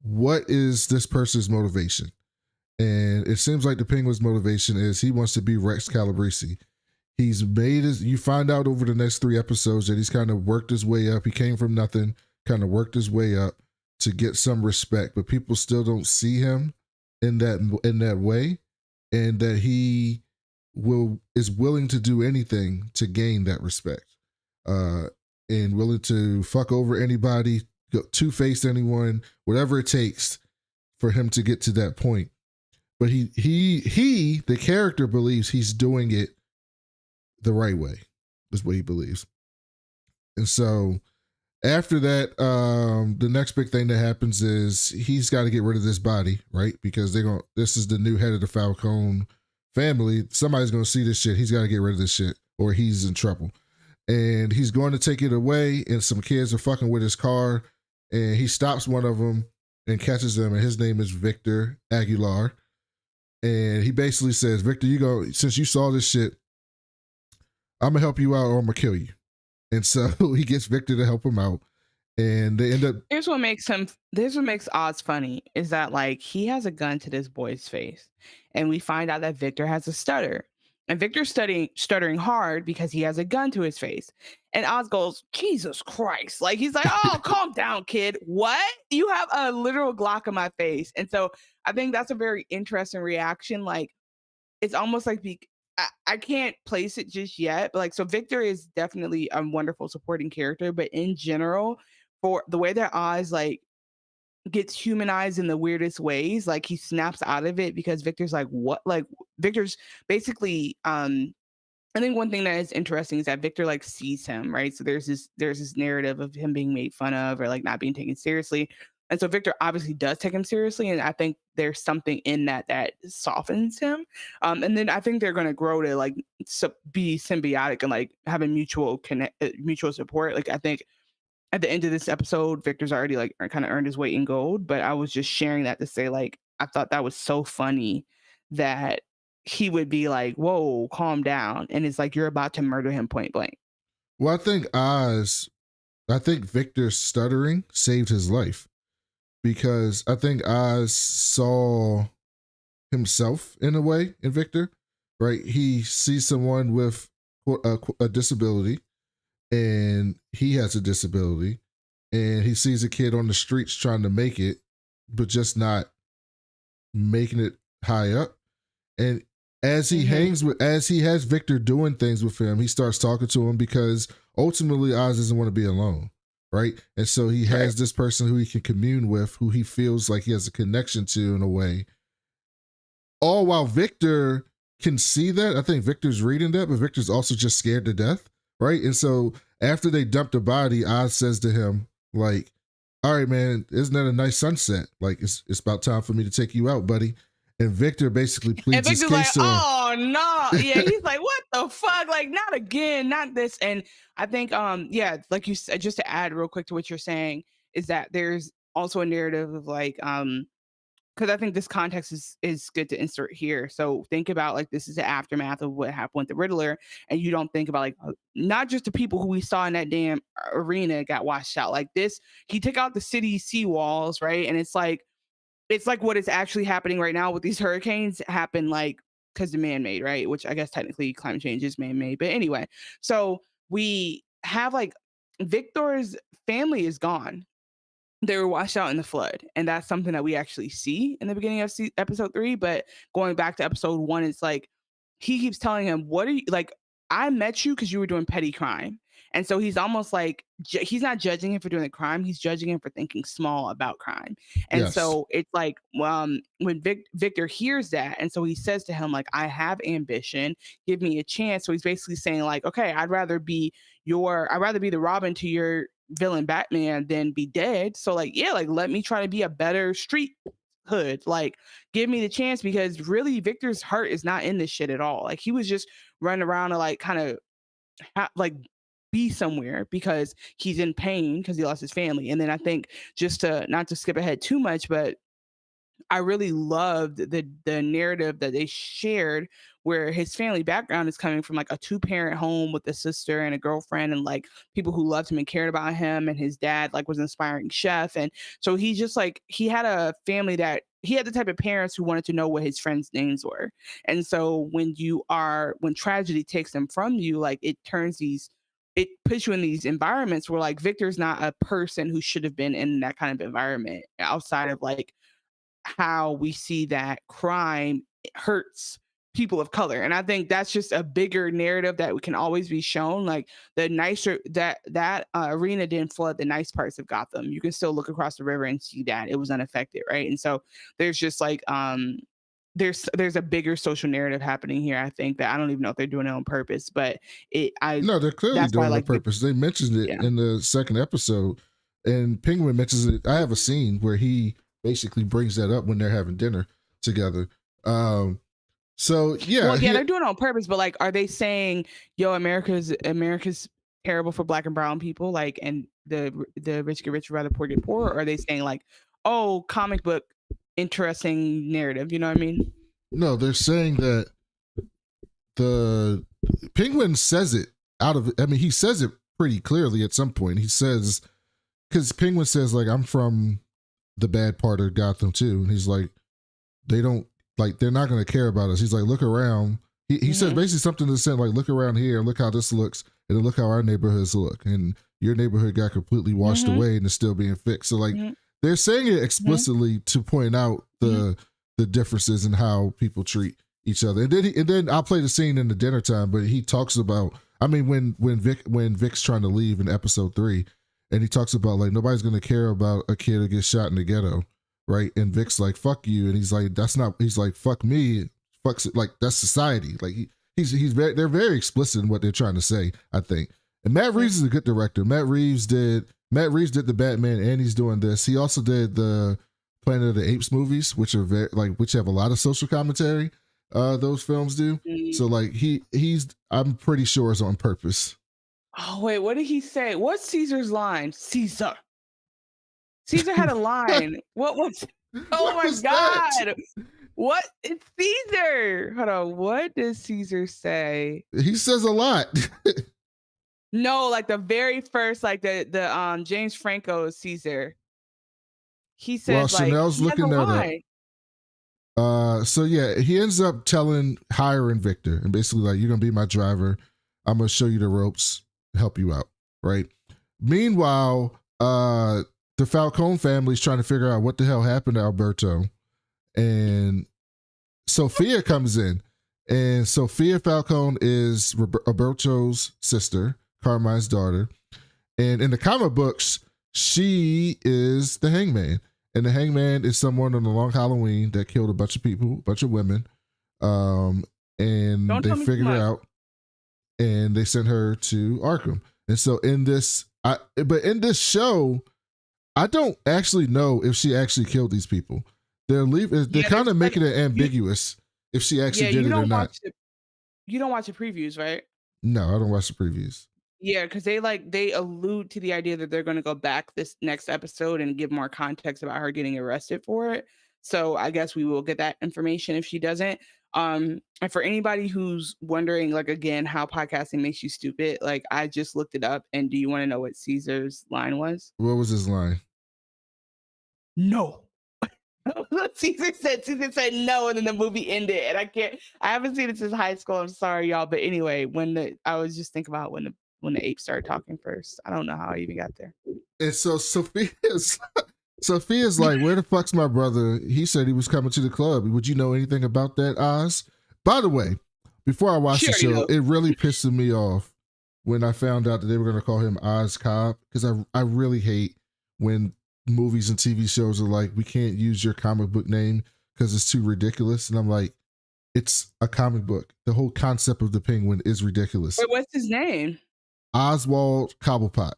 what is this person's motivation? And it seems like the Penguin's motivation is he wants to be Rex Calabrese. He's made his, you find out over the next 3 episodes that he's kind of worked his way up. He came from nothing, kind of worked his way up to get some respect, but people still don't see him in that way, and that he is willing to do anything to gain that respect, and willing to fuck over anybody, two-face anyone, whatever it takes for him to get to that point. But he the character believes he's doing it the right way, is what he believes. And so after that, the next big thing that happens is he's got to get rid of this body, right? Because this is the new head of the Falcone family. Somebody's going to see this shit. He's got to get rid of this shit or he's in trouble. And he's going to take it away, and some kids are fucking with his car, and he stops one of them and catches them, and his name is Victor Aguilar. And he basically says, Victor, since you saw this shit, I'm going to help you out or I'm going to kill you. And so he gets Victor to help him out. And they end up. Here's what makes Oz funny is that, like, he has a gun to this boy's face. And we find out that Victor has a stutter. And Victor's stuttering hard because he has a gun to his face. And Oz goes, Jesus Christ. Like, he's like, oh, calm down, kid. What? You have a literal Glock in my face. And so I think that's a very interesting reaction. Like, it's almost like I can't place it just yet. But like, so Victor is definitely a wonderful supporting character. But in general, for the way that Oz, like, gets humanized in the weirdest ways, like, he snaps out of it because Victor's like, what? Like, Victor's basically I think one thing that is interesting is that Victor, like, sees him, right? So there's this narrative of him being made fun of or like not being taken seriously. And so Victor obviously does take him seriously, and I think there's something in that that softens him. And then I think they're going to grow to like be symbiotic and like having mutual connect, mutual support. Like I think at the end of this episode, Victor's already like kind of earned his weight in gold. But I was just sharing that to say like I thought that was so funny that he would be like, "Whoa, calm down," and it's like you're about to murder him point blank. Well, I think Victor's stuttering saved his life because I think Oz saw himself in a way in Victor, right? He sees someone with a disability and he has a disability and he sees a kid on the streets trying to make it, but just not making it high up. And as he as he has Victor doing things with him, he starts talking to him because ultimately Oz doesn't want to be alone, right? And so he has this person who he can commune with, who he feels like he has a connection to in a way. All while Victor can see that. I think Victor's reading that, but Victor's also just scared to death, right? And so after they dump the body, Oz says to him, like, all right, man, isn't that a nice sunset? Like, it's about time for me to take you out, buddy. And Victor basically pleads his case to him. Oh no, yeah, he's like, what the fuck? Like, not again, not this. And I think, yeah, like you said, just to add real quick to what you're saying, is that there's also a narrative of like, because I think this context is good to insert here. So think about like this is the aftermath of what happened with the Riddler, and you don't think about like not just the people who we saw in that damn arena got washed out. Like this, he took out the city seawalls, right? And it's like what is actually happening right now with these hurricanes happen like because the man-made, right? Which I guess technically climate change is man-made. But anyway, so we have like Victor's family is gone. They were washed out in the flood. And that's something that we actually see in the beginning of episode 3. But going back to episode 1, it's like he keeps telling him, what are you like? I met you because you were doing petty crime. And so he's almost like, he's not judging him for doing the crime. He's judging him for thinking small about crime. And so it's like, when Victor hears that, and so he says to him, like, I have ambition, give me a chance. So he's basically saying like, okay, I'd rather be the Robin to your villain Batman than be dead. So like, yeah, like, let me try to be a better street hood. Like, give me the chance, because really Victor's heart is not in this shit at all. Like, he was just running around to like kind of like be somewhere because he's in pain because he lost his family. And then I think, just to not to skip ahead too much, but I really loved the narrative that they shared, where his family background is coming from like a 2-parent home with a sister and a girlfriend and like people who loved him and cared about him, and his dad like was an inspiring chef. And so he just like, he had a family that he had the type of parents who wanted to know what his friends' names were. And so when tragedy takes them from you, like it puts you in these environments where like Victor's not a person who should have been in that kind of environment, outside of like how we see that crime hurts people of color. And I think that's just a bigger narrative that can always be shown. Like, the nicer that arena didn't flood the nice parts of Gotham. You can still look across the river and see that it was unaffected, right? And so there's just like there's a bigger social narrative happening here. I think that I don't even know if they're doing it on purpose, but no, they're clearly doing it on purpose. They mentioned it in the second episode, and Penguin mentions it. I have a scene where he basically brings that up when they're having dinner together. So yeah, well, yeah, they're doing it on purpose. But like, are they saying, "Yo, America's terrible for Black and brown people," like, and the rich get rich, rather poor get poor? Or are they saying like, "Oh, comic book interesting narrative"? You know what I mean? No, they're saying that the Penguin says it out of. I mean, he says it pretty clearly at some point. He says, because Penguin says like, "I'm from the bad part of Gotham too," and he's like, "They don't like, they're not going to care about us." He's like, "Look around." He says basically something to the extent like, "Look around here, look how this looks, and then look how our neighborhoods look, and your neighborhood got completely washed away and is still being fixed." So like, they're saying it explicitly to point out the differences in how people treat each other. And then I'll play the scene in the dinner time, but he talks about, I mean, when Vic's trying to leave in episode 3, and he talks about like, nobody's gonna care about a kid who gets shot in the ghetto, right? And Vic's like, "Fuck you," and he's like, "That's not." He's like, "Fuck me, fuck," like, that's society. Like they're very explicit in what they're trying to say, I think. And Matt Reeves is a good director. Matt Reeves did the Batman, and he's doing this. He also did the Planet of the Apes movies, which are which have a lot of social commentary. Those films do. So like he's I'm pretty sure it's on purpose. Oh wait, what did he say? What's Caesar's line? Caesar had a line. What was? Oh my God! What? It's Caesar. Hold on. What does Caesar say? He says a lot. No, like the very first, like the James Franco Caesar. He says, Well, like, Chanel's looking that up. So yeah, he ends up hiring Victor, and basically like, you're gonna be my driver. I'm gonna show you the ropes, help you out, right? Meanwhile, the Falcone family is trying to figure out what the hell happened to Alberto, and Sofia comes in, and Sofia Falcone is Alberto's sister, Carmine's daughter, and in the comic books, she is the Hangman. And the Hangman is someone on the Long Halloween that killed a bunch of people, a bunch of women. And they figured it out, and they sent her to Arkham. And so in this show, I don't actually know if she actually killed these people. They're kind of making it ambiguous if she actually did it or not. You don't watch the previews, right? No, I don't watch the previews. Yeah, because they allude to the idea that they're going to go back this next episode and give more context about her getting arrested for it. So I guess we will get that information if she doesn't. And for anybody who's wondering, like, again, how podcasting makes you stupid, like, I just looked it up. And do you want to know what Caesar's line was? What was his line? No. Caesar said no, and then the movie ended. And I haven't seen it since high school. I'm sorry, y'all. But anyway, I was just thinking about when the apes started talking first. I don't know how I even got there. And so Sophia's like, where the fuck's my brother? He said he was coming to the club. Would you know anything about that, Oz? By the way, before I watched the show, it really pissed me off when I found out that they were going to call him Oz Cobb, because I really hate when movies and TV shows are like, we can't use your comic book name because it's too ridiculous. And I'm like, it's a comic book. The whole concept of the Penguin is ridiculous. Wait, what's his name? Oswald Cobblepot.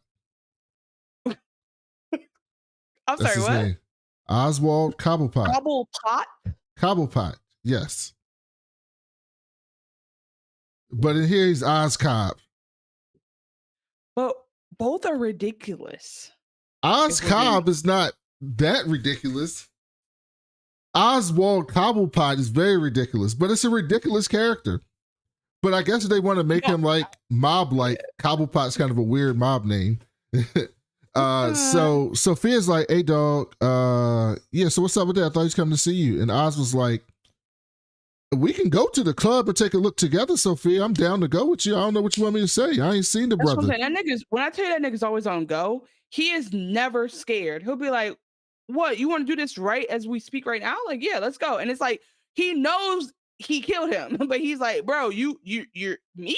I'm sorry, what? Name. Oswald Cobblepot. Cobblepot, yes. But in here, he's Oz Cobb. But both are ridiculous. Oz Cobb is not that ridiculous. Oswald Cobblepot is very ridiculous, but it's a ridiculous character. But I guess they want to make him like mob-like. Cobblepot's kind of a weird mob name. So Sophia's like, hey dog, yeah, so what's up with that? I thought he was coming to see you. And Oz was like, we can go to the club and take a look together, Sophia. I'm down to go with you. I don't know what you want me to say. I ain't seen the brother. When I tell you that nigga's always on go, he is never scared. He'll be like, what, you want to do this right as we speak right now? Like, yeah, let's go. And it's like, he knows he killed him, but he's like, bro, you're me?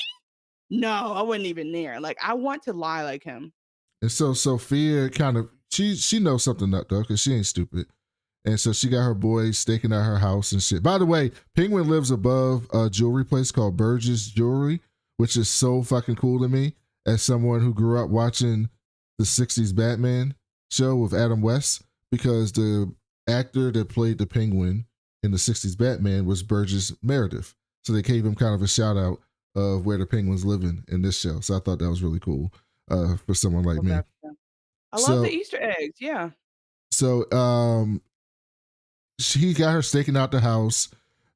No, I wasn't even there. Like, I want to lie like him. And so Sophia kind of, she knows something up though, because she ain't stupid. And so she got her boys staking out her house and shit. By the way, Penguin lives above a jewelry place called Burgess Jewelry, which is so fucking cool to me as someone who grew up watching the 60s Batman show with Adam West, because the actor that played the Penguin in the 60s Batman was Burgess Meredith. So they gave him kind of a shout out of where the Penguin's living in this show. So I thought that was really cool for someone like me. I love the Easter eggs. Yeah. So he got her staking out the house.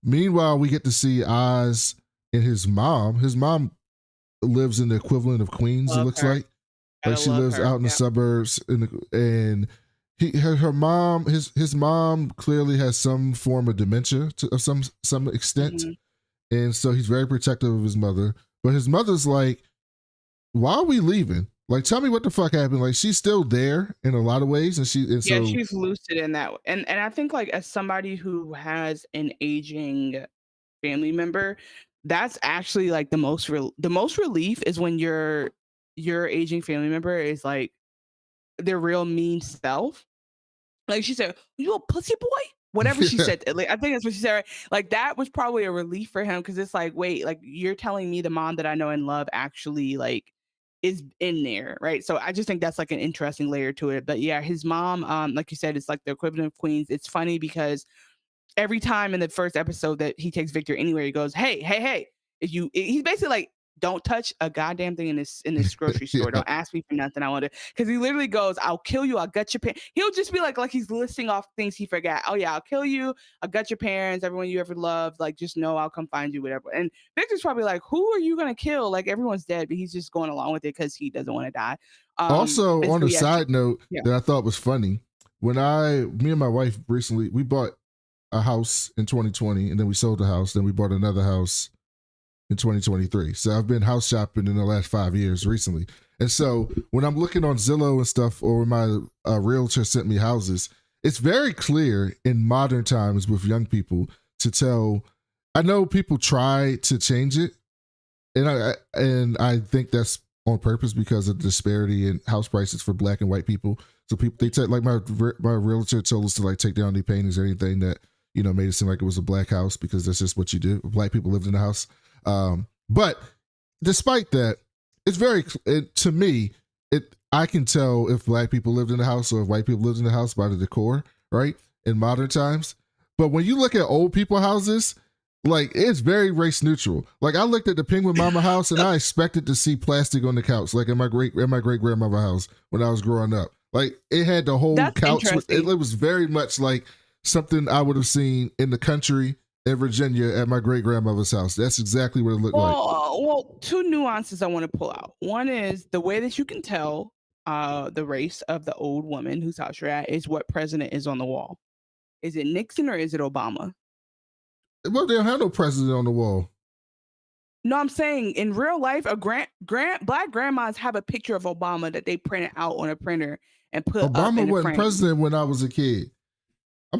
Meanwhile, we get to see Oz and his mom. His mom lives in the equivalent of Queens, it looks like. Like she lives out in the suburbs, and his mom clearly has some form of dementia of some extent. Mm-hmm. And so he's very protective of his mother. But his mother's like, why are we leaving? Like, tell me what the fuck happened. Like, she's still there in a lot of ways, and she's lucid in that. And I think, like, as somebody who has an aging family member, that's actually like the most relief is when your aging family member is like their real mean self. Like she said, you a pussy boy? Whatever she said. Like, I think that's what she said. Right? Like, that was probably a relief for him, because it's like, wait, like, you're telling me the mom that I know and love actually like is in there, right? So I just think that's like an interesting layer to it. But yeah, his mom, like you said, it's like the equivalent of Queens. It's funny because every time in the first episode that he takes Victor anywhere, he goes, "Hey, hey, hey!" If you, he's basically like, "Don't touch a goddamn thing in this grocery store. Yeah. Don't ask me for nothing. I want to." Because he literally goes, "I'll kill you. I'll gut your parents." He'll just be like he's listing off things he forgot. "Oh yeah, I'll kill you. I'll gut your parents. Everyone you ever loved. Like just know I'll come find you. Whatever." And Victor's probably like, "Who are you gonna kill? Like everyone's dead," but he's just going along with it because he doesn't want to die. Also, And on so a yeah, side note yeah. that I thought was funny, me and my wife recently, we bought a house in 2020 and then we sold the house. Then we bought another house in 2023. So I've been house shopping in the last 5 years recently. And so when I'm looking on Zillow and stuff, or when my realtor sent me houses, it's very clear in modern times with young people to tell. I know people try to change it, and I think that's on purpose because of the disparity in house prices for Black and white people. So people, they take, like my realtor told us to like take down the paintings or anything that made it seem like it was a Black house, because that's just what you do. Black people lived in the house. But despite that, it's to me, I can tell if Black people lived in the house or if white people lived in the house by the decor, right? In modern times. But when you look at old people houses, like it's very race neutral. Like I looked at the Penguin Mama house and I expected to see plastic on the couch, like in my great grandmother house when I was growing up. Like it had the whole That's couch. interesting. It was very much like something I would have seen in the country in Virginia at my great grandmother's house. That's exactly what it looked like. Well, two nuances I want to pull out. One is the way that you can tell the race of the old woman whose house you're at is what president is on the wall. Is it Nixon or is it Obama? Well, they don't have no president on the wall. No, I'm saying in real life, Black grandmas have a picture of Obama that they printed out on a printer and put up Obama in a wasn't frame. president when I was a kid.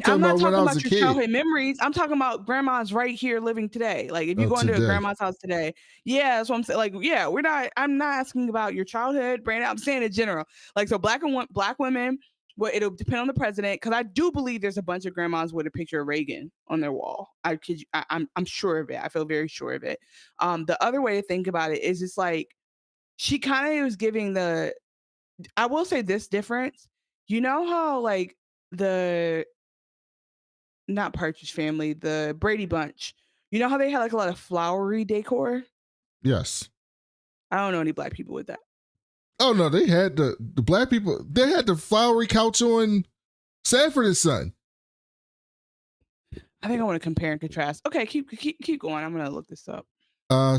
I'm not when talking I was about a your kid. childhood memories. I'm talking about grandmas right here living today. Like if you go into a Today. grandma's house today, yeah, that's what I'm saying. Like, yeah, I'm not asking about your childhood, Brandon. I'm saying in general. Like, so black women, well, it'll depend on the president, because I do believe there's a bunch of grandmas with a picture of Reagan on their wall. I'm sure of it. I feel very sure of it. The other way to think about it is it's like she kind of was giving I will say this difference. You know how like the not Partridge Family, the Brady Bunch. You know how they had like a lot of flowery decor? Yes. I don't know any Black people with that. Oh no, they had the Black people. They had the flowery couch on Sanford and Son. I think I want to compare and contrast. Okay, keep going. I'm gonna look this up.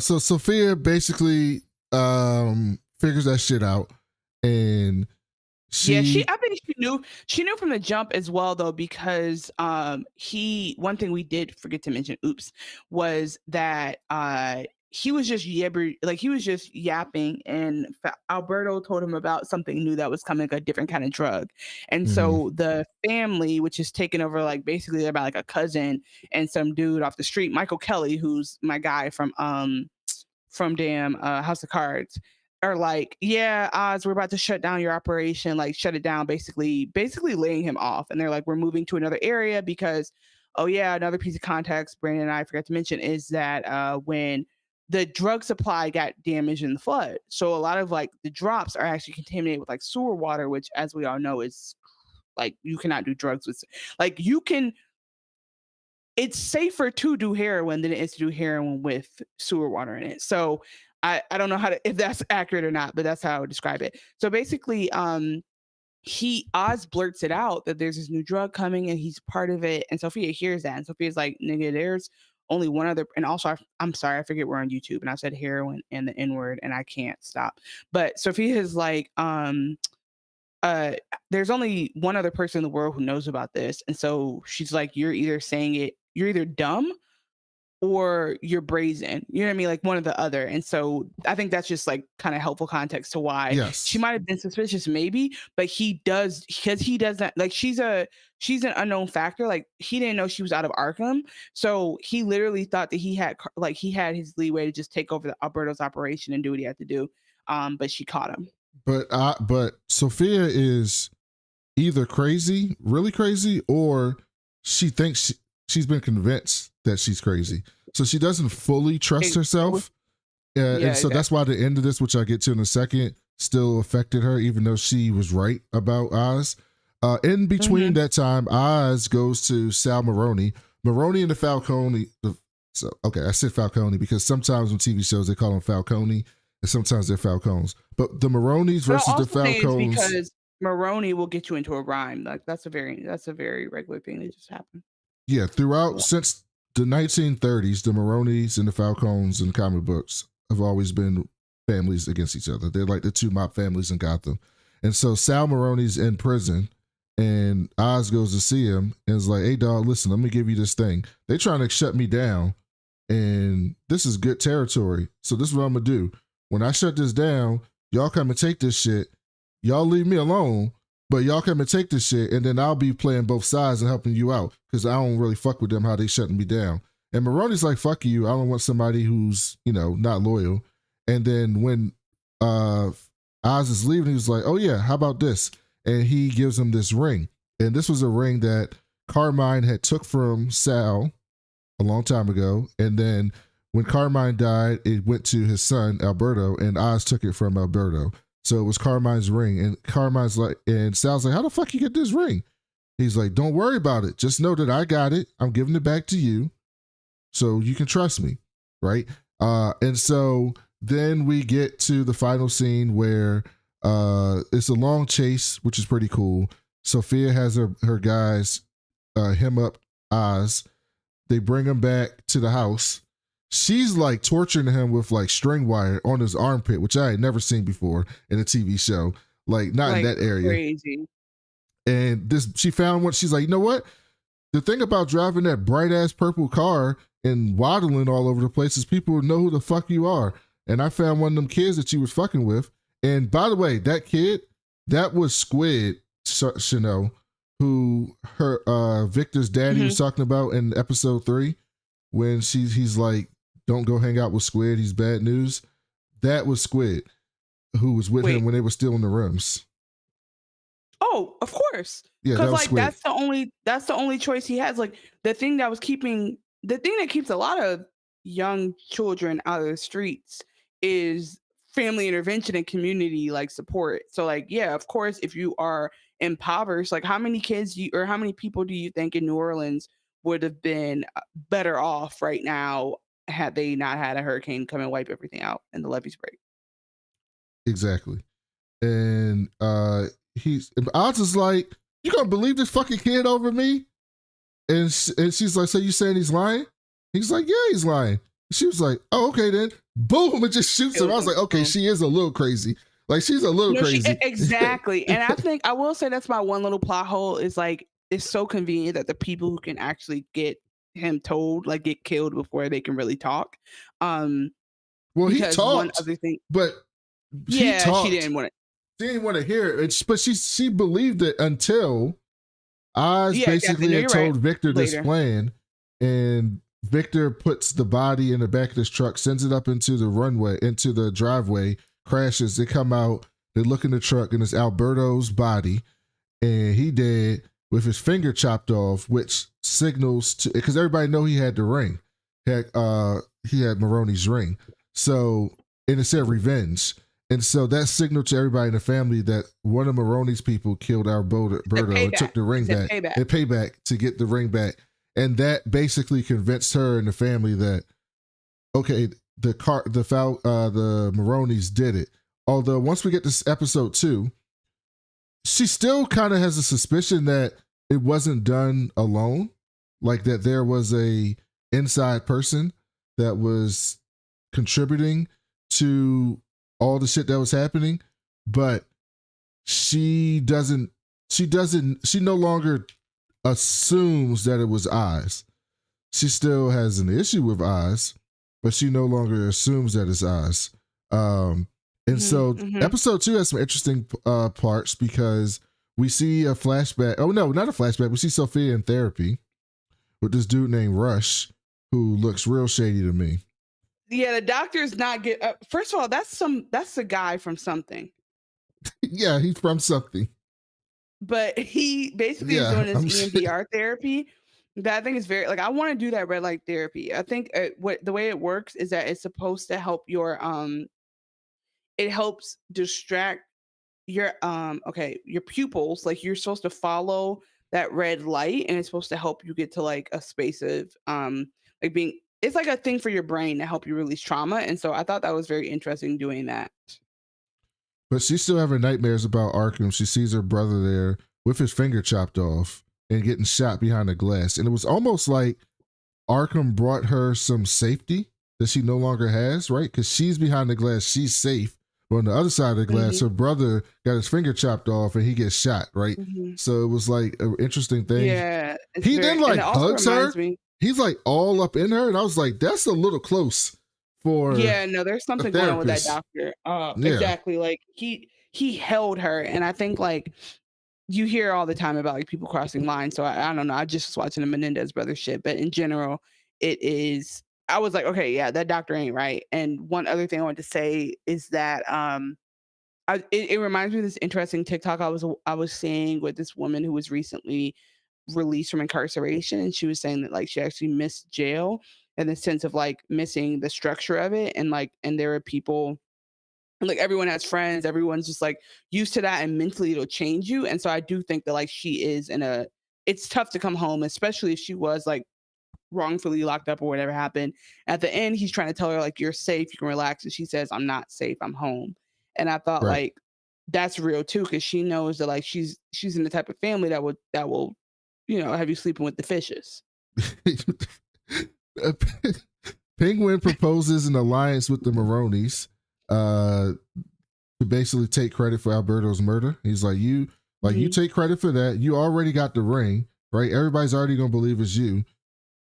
So Sophia basically figures that shit out, and I think she knew from the jump as well, though, because one thing we did forget to mention, was that he was just yapping, and Alberto told him about something new that was coming, a different kind of drug. And so the family, which is taken over, like basically about like a cousin and some dude off the street, Michael Kelly, who's my guy from House of Cards, are like, yeah, Oz, we're about to shut down your operation, like shut it down, basically laying him off. And they're like, we're moving to another area because, oh yeah, another piece of context Brandon and I forgot to mention is that when the drug supply got damaged in the flood, so a lot of like the drops are actually contaminated with like sewer water, which, as we all know, is like you cannot do drugs with. Like it's safer to do heroin than it is to do heroin with sewer water in it. So I don't know if that's accurate or not, but that's how I would describe it. So basically, Oz blurts it out that there's this new drug coming and he's part of it. And Sophia hears that. And Sophia's like, nigga, there's only one other. And also, I'm sorry, I forget we're on YouTube and I said heroin and the N-word and I can't stop. But Sophia is like, there's only one other person in the world who knows about this. And so she's like, you're either dumb or you're brazen, you know what I mean? Like one or the other. And so I think that's just like kind of helpful context to why she might have been suspicious, maybe, but he does, because he doesn't, like she's an unknown factor. Like he didn't know she was out of Arkham. So he literally thought that he had his leeway to just take over the Alberto's operation and do what he had to do. But she caught him. But Sophia is either crazy, really crazy, or she thinks she's been convinced that she's crazy. So she doesn't fully trust herself. And so that's why the end of this, which I'll get to in a second, still affected her, even though she was right about Oz. In between that time, Oz goes to Sal Maroni. Maroni and the Falcone. I said Falcone because sometimes on TV shows they call them Falcone, and sometimes they're Falcones. But the Maronis versus the Falcones. Because Maroni will get you into a rhyme. Like that's a very regular thing that just happened. Yeah, since the 1930s, the Maronis and the Falcones in comic books have always been families against each other. They're like the two mob families in Gotham. And so Sal Maroni's in prison and Oz goes to see him and is like, hey dog, listen, let me give you this thing. They trying to shut me down and this is good territory. So this is what I'm gonna do. When I shut this down, y'all come and take this shit. Y'all leave me alone, but y'all come and take this shit and then I'll be playing both sides and helping you out because I don't really fuck with them how they shutting me down. And Maroni's like, fuck you. I don't want somebody who's, not loyal. And then when Oz is leaving, he was like, oh yeah, how about this? And he gives him this ring. And this was a ring that Carmine had took from Sal a long time ago. And then when Carmine died, it went to his son, Alberto, and Oz took it from Alberto. So it was Carmine's ring. And Carmine's like, and Sal's like, how the fuck you get this ring? He's like, don't worry about it. Just know that I got it. I'm giving it back to you. So you can trust me, right? And so then we get to the final scene where it's a long chase, which is pretty cool. Sofia has her guys hem up Oz. They bring him back to the house. She's like torturing him with like string wire on his armpit, which I had never seen before in a TV show. Like not in that area. Crazy. And she found one. She's like, you know what? The thing about driving that bright ass purple car and waddling all over the place is people know who the fuck you are. And I found one of them kids that you was fucking with. And by the way, that kid, that was Squid, Chanel, who Victor's daddy was talking about in episode 3 when he's like, don't go hang out with Squid. He's bad news. That was Squid who was with him when they were still in the rooms. Oh, of course. Yeah, because like that's the only choice he has. Like the thing that keeps a lot of young children out of the streets is family intervention and community like support. So like, yeah, of course, if you are impoverished, like how many people do you think in New Orleans would have been better off right now had they not had a hurricane come and wipe everything out and the levees break? Exactly. And Oz is like, you gonna believe this fucking kid over me? And she's like, so you saying he's lying? He's like, yeah, he's lying. She was like, oh, okay then. Boom, and just shoots him. I was like, okay, she is a little crazy. Like she's a little crazy. Exactly. And I will say that's my one little plot hole is like, it's so convenient that the people who can actually get him told, like get killed before they can really talk. Well, he talked, one other thing, but she didn't want it. She didn't want to hear it, but she believed it until Oz basically had told Victor this plan, and Victor puts the body in the back of this truck, sends it up into the runway, into the driveway, crashes. They come out, they look in the truck, and it's Alberto's body, and he dead with his finger chopped off, which signals to, because everybody know he had the ring, he had Maroni's ring, so and it said revenge. And so that signaled to everybody in the family that one of Maroni's people killed Alberto and took the ring back. And payback to get the ring back. And that basically convinced her and the family that, okay, the Maronis did it. Although once we get to episode 2, she still kind of has a suspicion that it wasn't done alone. Like that there was a inside person that was contributing to all the shit that was happening, but she no longer assumes that it was Oz. She still has an issue with Oz, but she no longer assumes that it's Oz. Episode 2 has some interesting parts because we see a flashback. Oh no, not a flashback. We see Sofia in therapy with this dude named Rush, who looks real shady to me. Yeah, the doctor's not good. First of all, that's the guy from something. Yeah, he's from something. But he basically is doing this EMDR therapy. That I think is very like I want to do that red light therapy. I think what the way it works is that it's supposed to help your it helps distract your okay, your pupils. Like you're supposed to follow that red light and it's supposed to help you get to like a space of like being it's like a thing for your brain to help you release trauma. And so I thought that was very interesting doing that. But she's still having nightmares about Arkham. She sees her brother there with his finger chopped off and getting shot behind the glass. And it was almost like Arkham brought her some safety that she no longer has, right? Because she's behind the glass, she's safe. But on the other side of the glass, her brother got his finger chopped off and he gets shot, right? So it was like an interesting thing. Yeah. He then like hugs her. Me, He's like all up in her. And I was like, that's a little close for yeah, no, there's something going on with that doctor. Exactly. Like he held her. And I think like you hear all the time about like people crossing lines. So I don't know. I just was watching the Menendez brothers shit, but in general, it is. I was like, okay, yeah, that doctor ain't right. And one other thing I wanted to say is that it reminds me of this interesting TikTok I was seeing with this woman who was recently released from incarceration, and she was saying that like she actually missed jail in the sense of like missing the structure of it, and like and there are people like everyone has friends, everyone's just like used to that, and mentally it'll change you. And so I do think that like she is in a it's tough to come home, especially if she was like wrongfully locked up or whatever happened. At the end, he's trying to tell her like you're safe, you can relax, and she says, I'm not safe, I'm home. And I thought Right. like that's real too, because she knows that like she's in the type of family that will you know have you sleeping with the fishes. Penguin proposes an alliance with the Maronis to basically take credit for Alberto's murder. He's like, you take credit for that. You already got the ring, right? Everybody's already gonna believe it's you,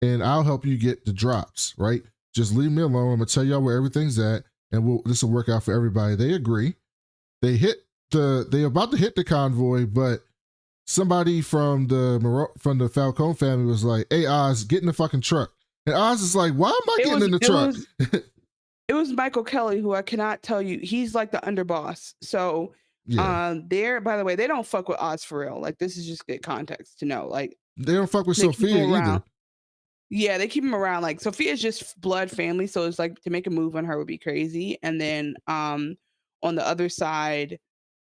and I'll help you get the drops, right? Just leave me alone. I'm gonna tell y'all where everything's at, and this will work out for everybody. They agree. They about to hit the convoy, but somebody from the Falcone family was like, "Hey Oz, get in the fucking truck." And Oz is like, "Why am I getting in the truck?" It was Michael Kelly, who I cannot tell you. He's like the underboss. So there, by the way, they don't fuck with Oz for real. Like this is just good context to know. Like they don't fuck with Sophia either. Yeah, they keep him around. Like Sophia's just blood family, so it's like to make a move on her would be crazy. And then on the other side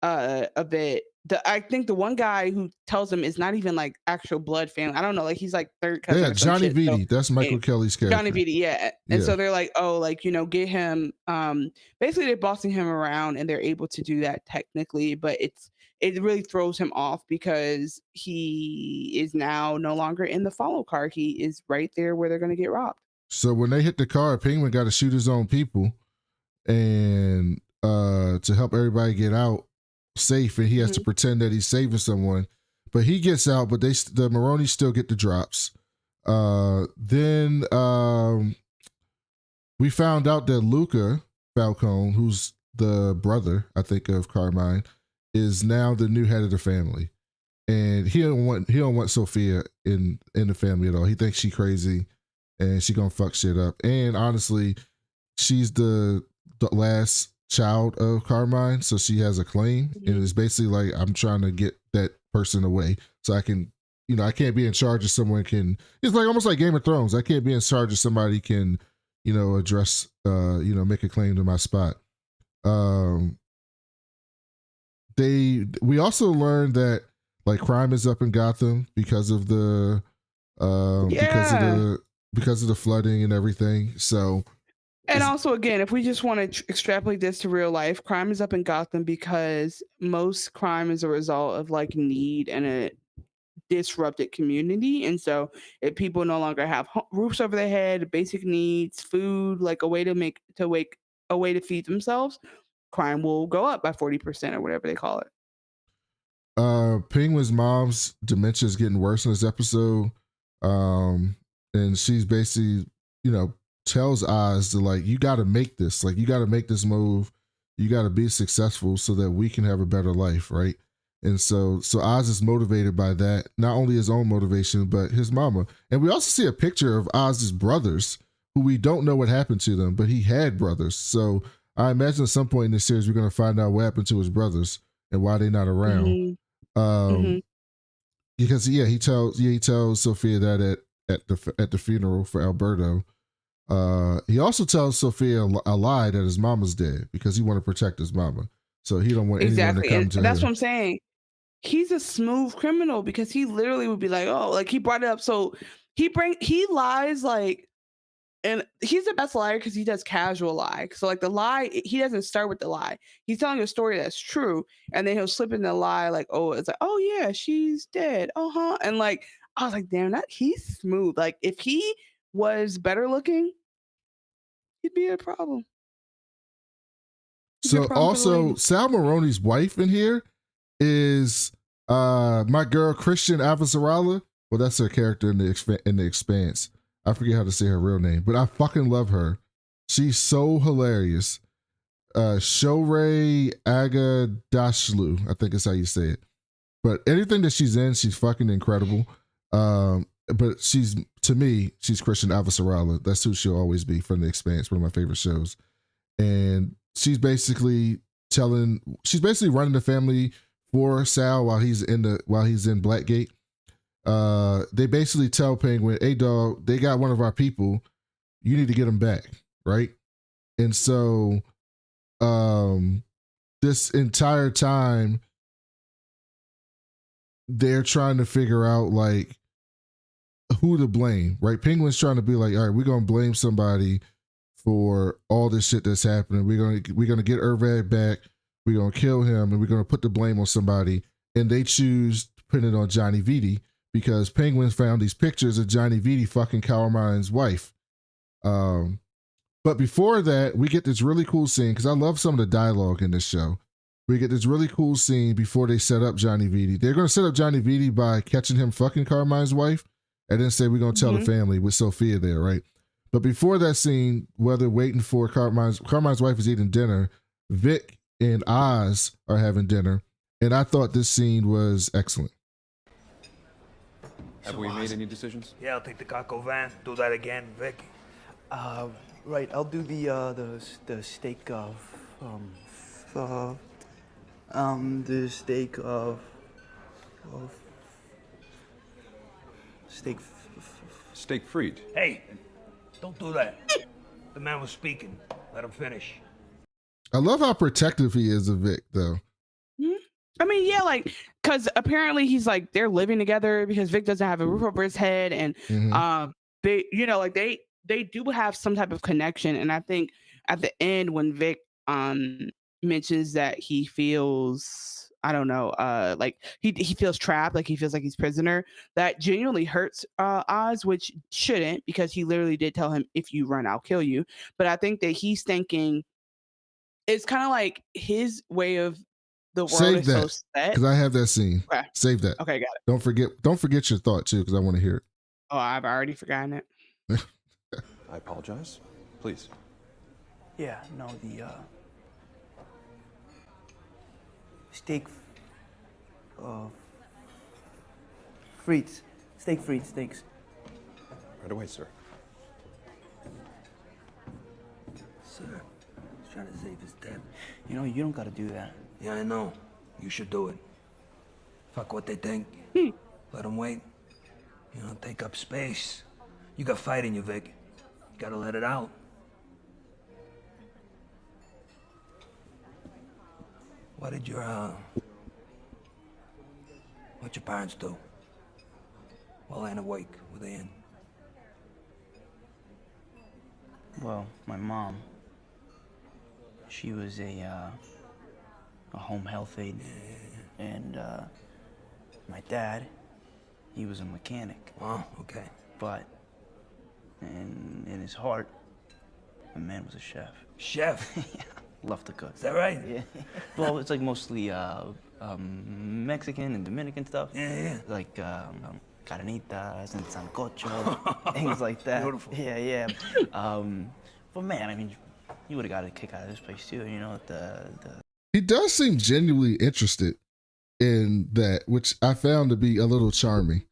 of it, I think the one guy who tells him is not even like actual blood family. I don't know, like he's like third cousin. Yeah, Johnny Beatty. So, that's Michael Kelly's character. Johnny Beatty, yeah. And so they're like, oh, like, you know, get him. Basically, they're bossing him around, and they're able to do that technically, but it really throws him off because he is now no longer in the follow car. He is right there where they're going to get robbed. So when they hit the car, Penguin got to shoot his own people, and to help everybody get out safe, and he has to pretend that he's saving someone, but he gets out, but the Maronis still get the drops. Then we found out that Luca Falcone, who's the brother, I think, of Carmine, is now the new head of the family, and he don't want Sophia in the family at all. He thinks she's crazy and she gonna fuck shit up. And honestly, she's the last child of Carmine, so she has a claim, and it's basically like, I'm trying to get that person away so I can, you know, I can't be in charge of someone can. It's like almost like Game of Thrones. I can't be in charge of somebody can, you know, address, you know, make a claim to my spot. We also learned that like crime is up in Gotham because of the because of the flooding and everything. So. And also, again, if we just want to extrapolate this to real life, crime is up in Gotham because most crime is a result of like need and a disrupted community. And so if people no longer have roofs over their head, basic needs, food, like a way to feed themselves, crime will go up by 40% or whatever they call it. Penguin's mom's dementia is getting worse in this episode. And she's basically, you know, tells Oz to like, you got to make this move. You got to be successful so that we can have a better life, right? And so Oz is motivated by that, not only his own motivation, but his mama. And we also see a picture of Oz's brothers, who we don't know what happened to them, but he had brothers. So I imagine at some point in this series, we're going to find out what happened to his brothers and why they're not around. Because he tells Sophia that at the funeral for Alberto. He also tells Sofia a lie that his mama's dead because he want to protect his mama. So he don't want anyone to come to that's her. what I'm saying. He's a smooth criminal because he literally would be like, oh, like he brought it up. So he lies like, and he's the best liar because he does casual lie. So like the lie, he doesn't start with the lie. He's telling a story that's true, and then he'll slip in the lie like, oh, it's like, oh yeah, she's dead. Uh-huh. And like I was like, damn, he's smooth. Like if he was better looking, he'd be a problem. So also Sal Maroney's wife in here is my girl Christian Avasarala. Well, that's her character in the Expanse. I forget how to say her real name, but I fucking love her. She's so hilarious. Shorey Agadashlu, I think is how you say it. But anything that she's in, she's fucking incredible. But to me, she's Christian Avasarala. That's who she'll always be from The Expanse, one of my favorite shows. And she's basically running the family for Sal while he's in Blackgate. They basically tell Penguin, hey dog, they got one of our people. You need to get him back, right? And so this entire time they're trying to figure out like who to blame, right? Penguin's trying to be like, all right, we're gonna blame somebody for all this shit that's happening. We're gonna get Irvad back, we're gonna kill him, and we're gonna put the blame on somebody. And they choose to put it on Johnny Vitti because Penguin found these pictures of Johnny Vitti fucking Carmine's wife. But before that, we get this really cool scene because I love some of the dialogue in this show. We get this really cool scene before they set up Johnny Vitti. They're going to set up Johnny Vitti by catching him fucking Carmine's wife and then say, we're going to tell the family with Sofia there, right? But before that scene, while they're waiting for Carmine's wife is eating dinner, Vic and Oz are having dinner. And I thought this scene was excellent. Have we made any decisions? Yeah, I'll take the Caco van. Do that again, Vic. Right, I'll do the steak of the steak of steak. Steak fried. Hey, don't do that. The man was speaking. Let him finish. I love how protective he is of Vic, though. I mean, yeah, like, because apparently he's like, they're living together because Vic doesn't have a roof over his head. And they, you know, like they do have some type of connection. And I think at the end when Vic mentions that he feels, I don't know, like he feels trapped, like he feels like he's prisoner, that genuinely hurts Oz, which shouldn't, because he literally did tell him, if you run, I'll kill you. But I think that he's thinking it's kind of like his way of the world Save is that, so set. because I have that scene. Okay. Save that. Okay, got it. Don't forget your thought too, because I want to hear it. Oh, I've already forgotten it. I apologize. Please. Yeah, no, the steak frites. Steak frites, steaks. Right away, sir. Sir, he's trying to save his dad. You know, you don't gotta do that. Yeah, I know. You should do it. Fuck what they think. Let them wait. You know, take up space. You got fight in you, Vic. You gotta let it out. What'd your parents do? While Anna awake, were they in? Well, my mom, she was a home health aide, and my dad, he was a mechanic. Oh, okay. But in his heart, the man was a chef. Chef? Yeah, loved to cook. Is that right? Yeah. Well, it's like mostly Mexican and Dominican stuff. Yeah. Like carnitas and sancocho, things like that. Beautiful. Yeah. But man, I mean, you would have got a kick out of this place too. You know, He does seem genuinely interested in that, which I found to be a little charming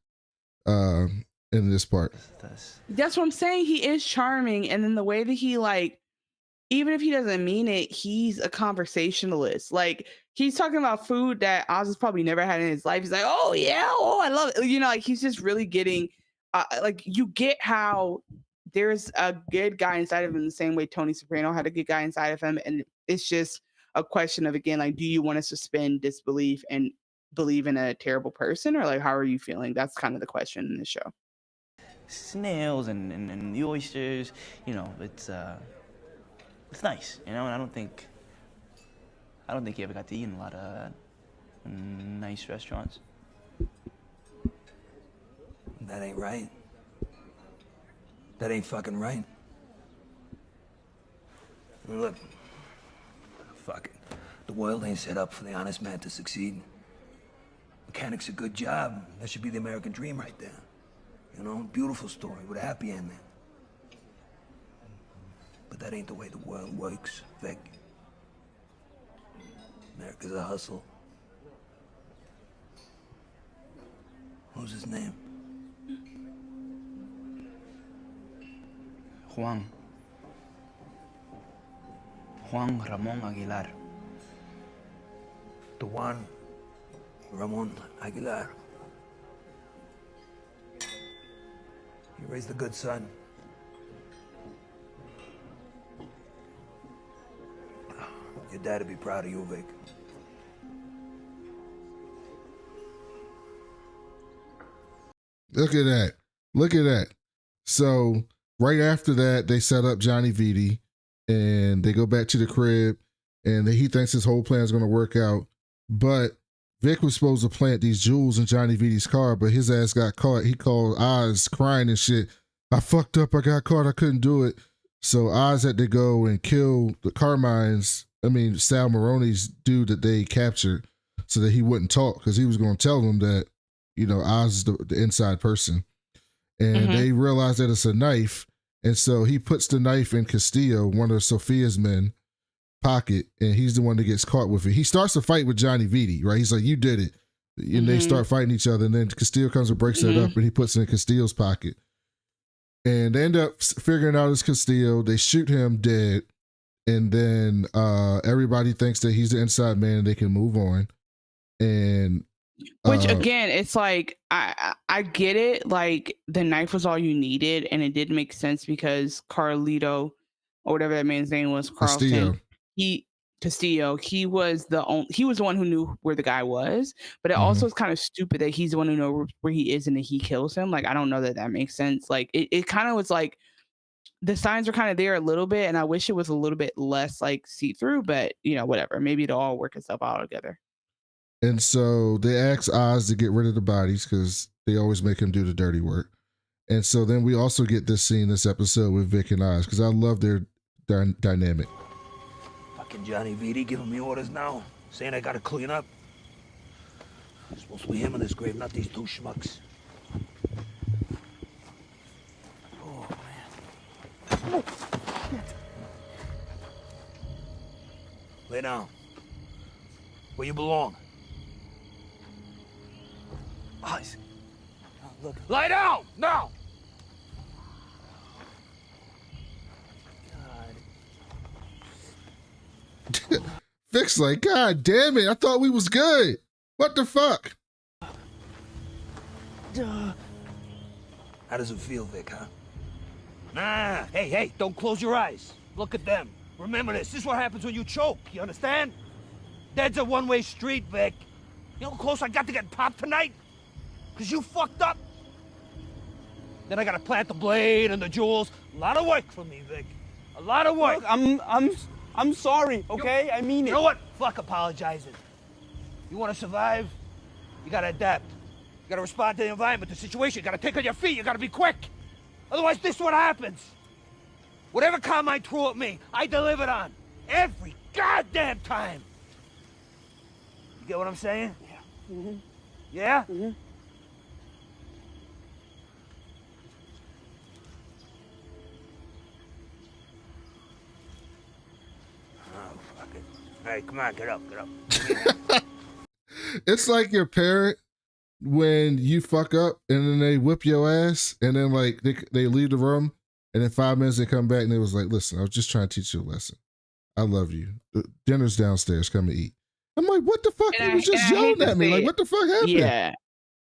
in this part. That's what I'm saying. He is charming. And then the way that he, like, even if he doesn't mean it, he's a conversationalist. Like, he's talking about food that Oz has probably never had in his life. He's like, oh yeah, oh, I love it. You know, like, he's just really getting like you get how there's a good guy inside of him the same way Tony Soprano had a good guy inside of him, and it's just a question of, again, like, do you want to suspend disbelief and believe in a terrible person, or like how are you feeling? That's kind of the question in the show. Snails and the oysters, you know, it's nice, you know, and I don't think you ever got to eat in a lot of nice restaurants. That ain't right. That ain't fucking right. I mean, look, fuck it. The world ain't set up for the honest man to succeed. Mechanic's a good job. That should be the American dream right there. You know, beautiful story with a happy ending. But that ain't the way the world works, Vic. America's a hustle. Who's his name? Juan Ramon Aguilar. The Juan Ramon Aguilar. You raised a good son. Your dad'd be proud of you, Vic. Look at that. Look at that. So right after that, they set up Johnny Vitti and they go back to the crib and he thinks his whole plan is going to work out. But Vic was supposed to plant these jewels in Johnny Vitti's car, but his ass got caught. He called Oz crying and shit. I fucked up. I got caught. I couldn't do it. So Oz had to go and kill Sal Maroney's dude that they captured so that he wouldn't talk, because he was going to tell them that, you know, Oz is the inside person. And they realize that it's a knife. And so he puts the knife in Castillo, one of Sofia's men, pocket, and he's the one that gets caught with it. He starts to fight with Johnny Vitti, right? He's like, you did it. And they start fighting each other. And then Castillo comes and breaks that up, and he puts it in Castillo's pocket. And they end up figuring out it's Castillo. They shoot him dead. And then everybody thinks that he's the inside man and they can move on. And which again, it's like I get it. Like the knife was all you needed, and it did make sense because Carlito, or whatever that man's name was, Carlton, Castillo, he was the one who knew where the guy was. But it also is kind of stupid that he's the one who knows where he is and that he kills him. Like I don't know that makes sense. Like it kind of was like the signs are kind of there a little bit, and I wish it was a little bit less like see through. But you know, whatever. Maybe it'll all work itself out together. And so they ask Oz to get rid of the bodies because they always make him do the dirty work. And so then we also get this scene, this episode with Vic and Oz, because I love their dynamic. Fucking Johnny Vitti giving me orders now, saying I gotta clean up. It's supposed to be him in this grave, not these two schmucks. Oh, man. Lay down. Where you belong. Oz. Oh, look. Lie down! Now! Vic's like, God damn it, I thought we was good. What the fuck? How does it feel, Vic, huh? Nah, hey, don't close your eyes. Look at them. Remember this is what happens when you choke, you understand? That's a one-way street, Vic. You know how close I got to getting popped tonight? Because you fucked up. Then I gotta plant the blade and the jewels. A lot of work for me, Vic. A lot of work. Look, I'm sorry, okay? I mean it. You know what? Fuck apologizing. You want to survive? You gotta adapt. You gotta respond to the environment, the situation. You gotta think on your feet. You gotta be quick. Otherwise, this is what happens. Whatever Carmine threw at me, I delivered on. Every goddamn time. You get what I'm saying? Yeah. Mm-hmm. Yeah? Mm-hmm. Oh, fuck it. All right, come on, get up. It's like your parent when you fuck up and then they whip your ass and then like they leave the room and in 5 minutes they come back and they was like, listen, I was just trying to teach you a lesson. I love you. Dinner's downstairs. Come and eat. I'm like, what the fuck? He was just yelling at me. Like, what the fuck happened? Yeah.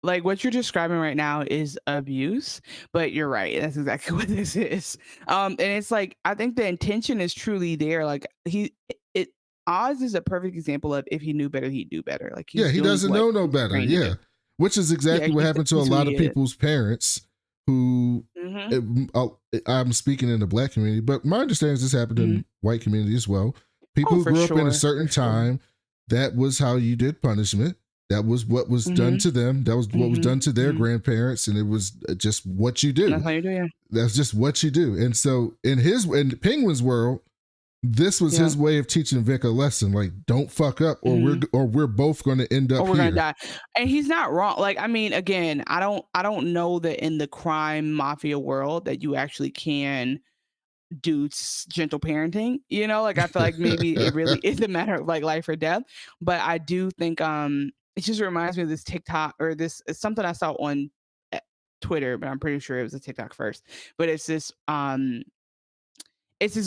like what you're describing right now is abuse, but you're right. That's exactly what this is. And it's like I think the intention is truly there. Like it Oz is a perfect example of if he knew better, he'd do better. Like Yeah, he's he doing doesn't what know no he's better. trained to Yeah, do. which is Yeah, exactly what happened to a he's who lot he of is. people's parents who. Mm-hmm. I'm speaking in the black community, but my understanding is this happened Mm-hmm. in white community as well. People Oh, who for grew up in a sure. certain For sure. time, that was how you did punishment. That was what was done Mm-hmm. to them. That was what was Mm-hmm. done to their Mm-hmm. grandparents, and it was just what you do. That's how you do, yeah. That's just what you do. And so in Penguin's world, this was Yeah. his way of teaching Vic a lesson. Like, don't fuck up, or we're both going to end up Or we're here. gonna die. And he's not wrong. Like, I mean, again, I don't know that in the crime mafia world that you actually can do gentle parenting. You know, like I feel like maybe it really is a matter of like life or death. But I do think it just reminds me of this TikTok or this it's something I saw on Twitter, but I'm pretty sure it was a TikTok first. But it's this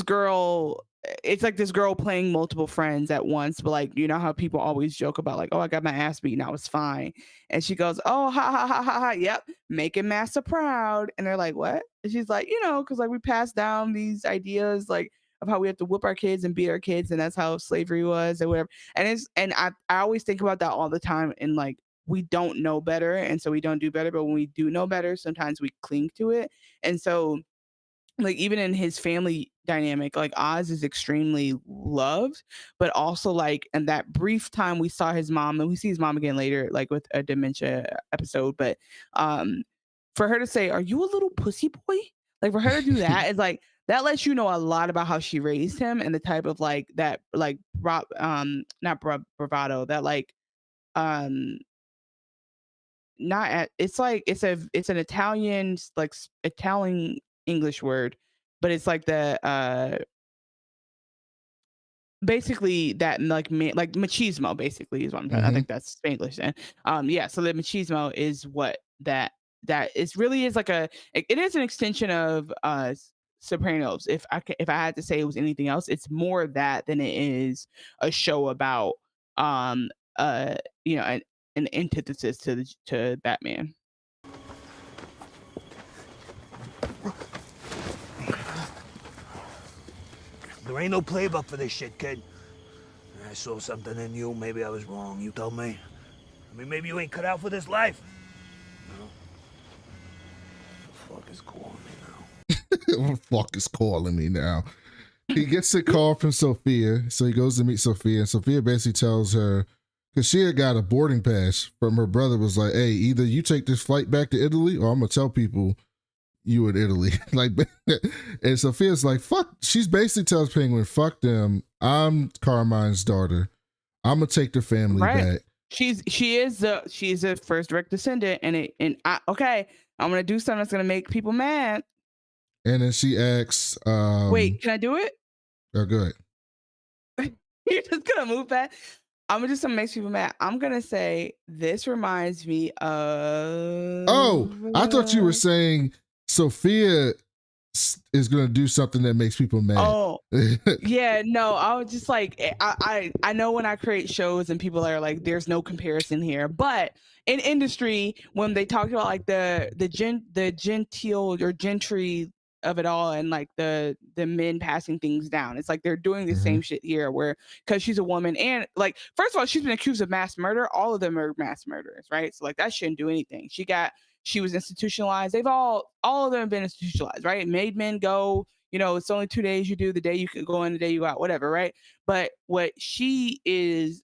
girl. It's like this girl playing multiple friends at once, but like you know how people always joke about like, oh, I got my ass beaten, I was fine, and she goes, oh, ha ha ha ha ha, yep, making massa proud, and they're like, what? And she's like, you know, because like we pass down these ideas like of how we have to whoop our kids and beat our kids, and that's how slavery was or whatever, and I always think about that all the time, and like we don't know better, and so we don't do better, but when we do know better, sometimes we cling to it, and so like even in his family dynamic, like Oz is extremely loved, but also like in that brief time we saw his mom, and we see his mom again later, like with a dementia episode. But for her to say, "Are you a little pussy boy?" Like for her to do that is like that lets you know a lot about how she raised him and the type of like that like not bravado that like um not at it's like it's an Italian like Italian English word, but it's like the basically that like like machismo basically is what I'm I Mhm. think that's Spanglish then. Yeah, so the machismo is what that is really is like it is an extension of Sopranos. If I had to say it was anything else, it's more that than it is a show about um uh you know an antithesis to Batman. There ain't no playbook for this shit, kid. I saw something in you. Maybe I was wrong. You tell me. I mean, maybe you ain't cut out for this life. No. The fuck is calling me now? What the fuck is calling me now? He gets a call from Sofia, so he goes to meet Sofia, and Sofia basically tells her, because she had got a boarding pass from her brother, was like, hey, either you take this flight back to Italy, or I'm going to tell people you in Italy. Like, and Sophia's like, fuck, she's basically tells Penguin, fuck them, I'm Carmine's daughter, I'm going to take the family back. She is the first direct descendant, okay, I'm gonna do something that's gonna make people mad. And then she asks, wait, can I do it? Oh, go ahead. You're just gonna move that. I'm gonna do something that makes people mad. I'm gonna say this reminds me of. Oh, I thought you were saying Sophia is going to do something that makes people mad. Oh, yeah, no, I was just like, I know when I create shows and people are like, there's no comparison here, but in industry, when they talked about like the genteel or gentry of it all and like the men passing things down, it's like they're doing the same shit here where because she's a woman and like first of all she's been accused of mass murder. All of them are mass murderers, right? So like that shouldn't do anything. She was institutionalized. They've all of them have been institutionalized, right? Made men go, you know, it's only 2 days you do, the day you can go in, the day you go out, whatever, right? But what she is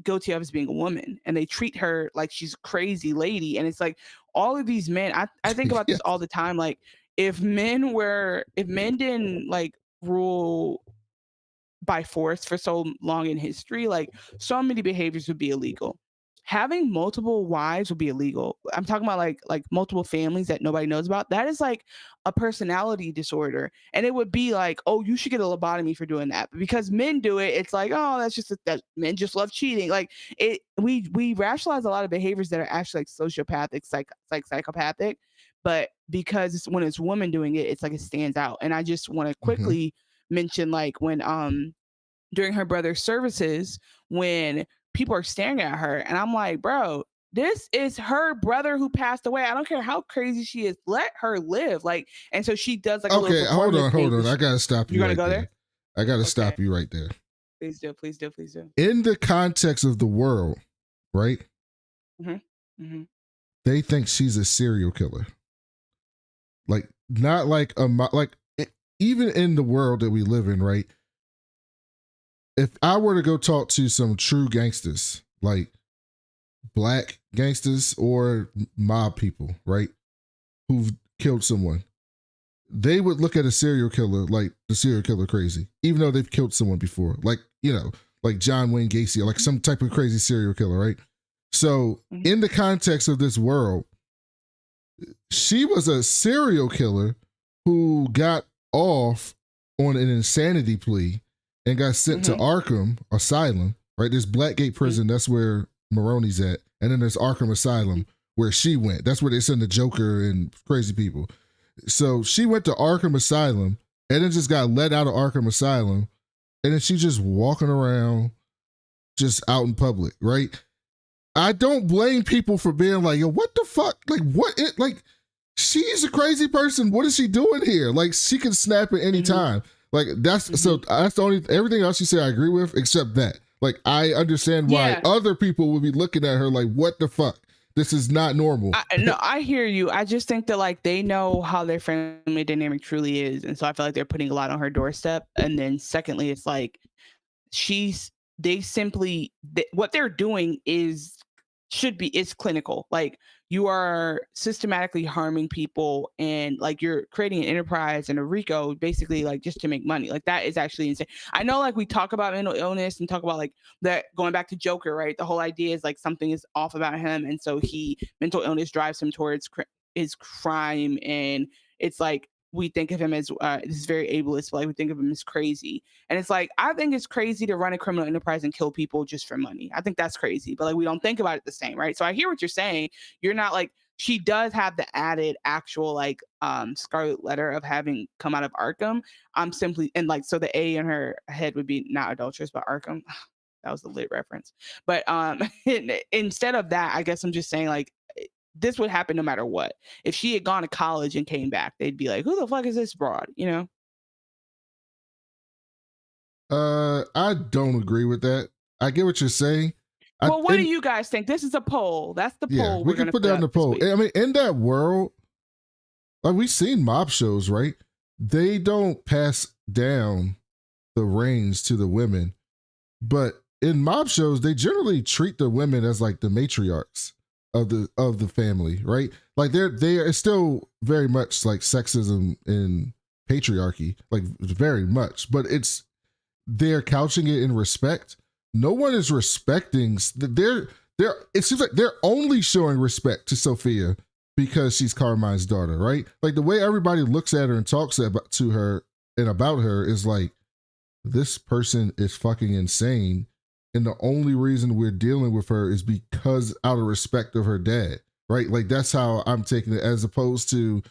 guilty of is being a woman, and they treat her like she's a crazy lady. And it's like all of these men, I think about this all the time. Like if men didn't like rule by force for so long in history, like so many behaviors would be illegal. Having multiple wives would be illegal. I'm talking about like multiple families that nobody knows about. That is like a personality disorder. And it would be like, oh, you should get a lobotomy for doing that. But because men do it, it's like, oh, that's just that men just love cheating. Like we rationalize a lot of behaviors that are actually like sociopathic, psychopathic. But because when it's women doing it, it's like it stands out. And I just want to quickly mention like when during her brother's services when people are staring at her and I'm like, bro, This is her brother who passed away. I don't care how crazy she is. Let her live. Like, and so she does like a Okay, little hold performance on. thing. I gotta stop you You gonna right go there. there? I gotta Okay. stop you right there. Please do. Please do. Please do. In the context of the world, right? Mm-hmm. They think she's a serial killer. Like, not like even in the world that we live in, right? If I were to go talk to some true gangsters, like black gangsters or mob people, right, who've killed someone, they would look at a serial killer like the serial killer crazy, even though they've killed someone before, like, you know, like John Wayne Gacy, or like some type of crazy serial killer, right? So in the context of this world, she was a serial killer who got off on an insanity plea and got sent to Arkham Asylum, right? There's Blackgate Prison, that's where Maroney's at. And then there's Arkham Asylum, where she went. That's where they send the Joker and crazy people. So she went to Arkham Asylum and then just got let out of Arkham Asylum. And then she's just walking around just out in public, right? I don't blame people for being like, yo, what the fuck? Like, like, she's a crazy person. What is she doing here? Like, she can snap at any time. Like, so that's the only, everything else you say I agree with, except that. Like, I understand why other people would be looking at her like, what the fuck? This is not normal. No, I hear you. I just think that like they know how their family dynamic truly is. And so I feel like they're putting a lot on her doorstep. And then secondly, it's like what they're doing is clinical. Like, you are systematically harming people and like you're creating an enterprise and a RICO basically like just to make money. Like, that is actually insane. I know like we talk about mental illness and talk about like that, going back to Joker, right? The whole idea is like something is off about him. And so mental illness drives him towards his crime. And it's like, we think of him as this is very ableist, but like we think of him as crazy. And it's like, I think it's crazy to run a criminal enterprise and kill people just for money. I think that's crazy, but like we don't think about it the same, right? So I hear what you're saying. You're not like, she does have the added actual like scarlet letter of having come out of Arkham. I'm simply, and like, so the A in her head would be not adulterous, but Arkham. That was the lit reference. But instead of that, I guess I'm just saying like, this would happen no matter what. If she had gone to college and came back, they'd be like, who the fuck is this broad? You know? I don't agree with that. I get what you're saying. Well, what do you guys think? This is a poll. That's the poll. Yeah, we can put that in the poll. I mean, in that world, like we've seen mob shows, right? They don't pass down the reins to the women, but in mob shows, they generally treat the women as like the matriarchs of the family, right? Like it's still very much like sexism and patriarchy, like very much, but they're couching it in respect. No one is respecting. It seems like they're only showing respect to Sofia because she's Carmine's daughter, right? Like the way everybody looks at her and talks to her and about her is like, this person is fucking insane. And the only reason we're dealing with her is because out of respect of her dad, right? Like that's how I'm taking it, as opposed to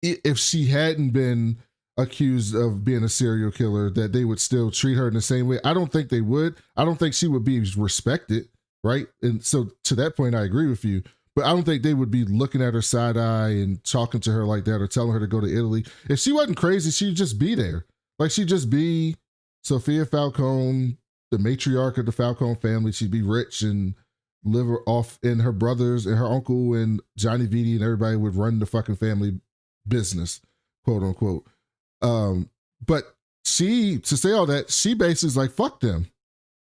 if she hadn't been accused of being a serial killer, that they would still treat her in the same way. I don't think they would. I don't think she would be respected, right? And so to that point, I agree with you. But I don't think they would be looking at her side eye and talking to her like that or telling her to go to Italy. If she wasn't crazy, she'd just be there. Like she'd just be Sofia Falcone, the matriarch of the Falcone family. She'd be rich and live off, and her brothers and her uncle and Johnny Vitti and everybody would run the fucking family business, quote unquote. But to say all that, she basically is like, fuck them.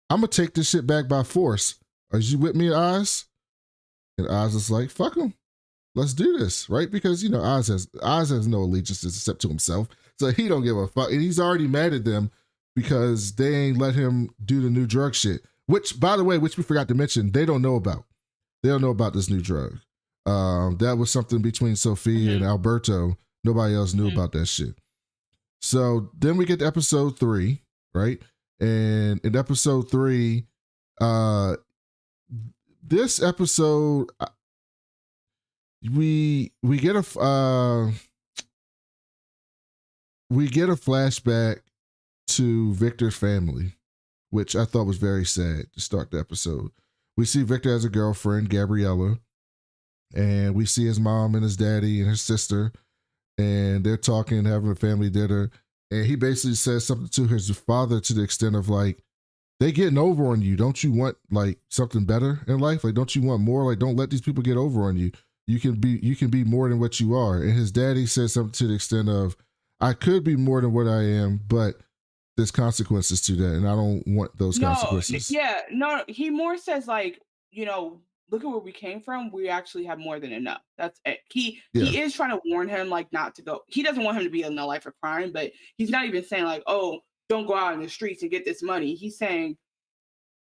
I'm gonna take this shit back by force. Are you with me, Oz? And Oz is like, fuck them. Let's do this, right? Because you know Oz has no allegiances except to himself, so he don't give a fuck, and he's already mad at them because they ain't let him do the new drug shit. Which, by the way, we forgot to mention, they don't know about. They don't know about this new drug. That was something between Sofia and Alberto. Nobody else knew about that shit. So then we get to episode 3, right? And in episode 3, this episode, we get a flashback to Victor's family, which I thought was very sad to start the episode. we see Victor has a girlfriend, Gabriella, and we see his mom and his daddy and his sister, and they're talking, having a family dinner. And he basically says something to his father to the extent of like, they getting over on you. Don't you want like something better in life? Like, don't you want more? Like, don't let these people get over on you. You can be more than what you are. And his daddy says something to the extent of, I could be more than what I am, but there's consequences to that, and I don't want those consequences. No, he more says like, look at where we came from. We actually have more than enough. That's it. He is trying to warn him like not to go. He doesn't want him to be in a life of crime, but he's not even saying like, oh, don't go out in the streets and get this money. He's saying,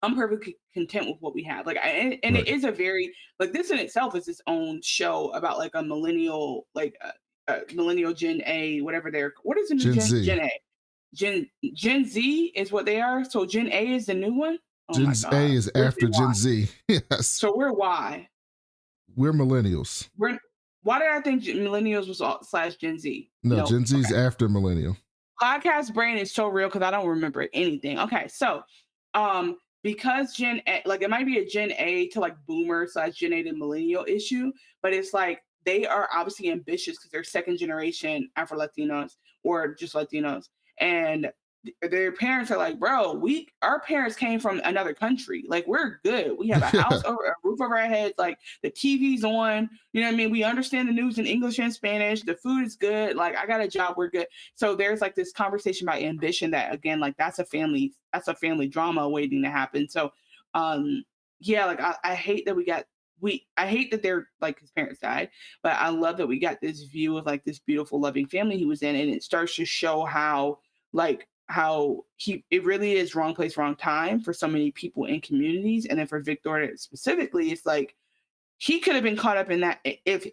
I'm perfectly content with what we have. Like, right. It is a very like this in itself is its own show about like a millennial, like millennial Gen A, whatever what is the new Gen A? Gen Z is what they are. So Gen A is the new one. Oh Gen A is after Gen Z. Yes. So we're Y. We're millennials. Why did I think millennials was / Gen Z? No, Gen Z is after millennial. Podcast brain is so real because I don't remember anything. Okay, so because Gen A, like it might be a Gen A to like boomer / Gen A to millennial issue, but it's like they are obviously ambitious because they're second generation Afro Latinos or just Latinos. And their parents are like, bro, our parents came from another country. Like, we're good. We have a house a roof over our heads. Like, the TV's on. You know what I mean? We understand the news in English and Spanish. The food is good. Like, I got a job. We're good. So there's like this conversation about ambition that, again, like that's a family drama waiting to happen. So, like I hate that I hate that they're like his parents died, but I love that we got this view of like this beautiful, loving family he was in, and it starts to show how it really is wrong place, wrong time for so many people in communities. And then for Victor specifically, it's like he could have been caught up in that.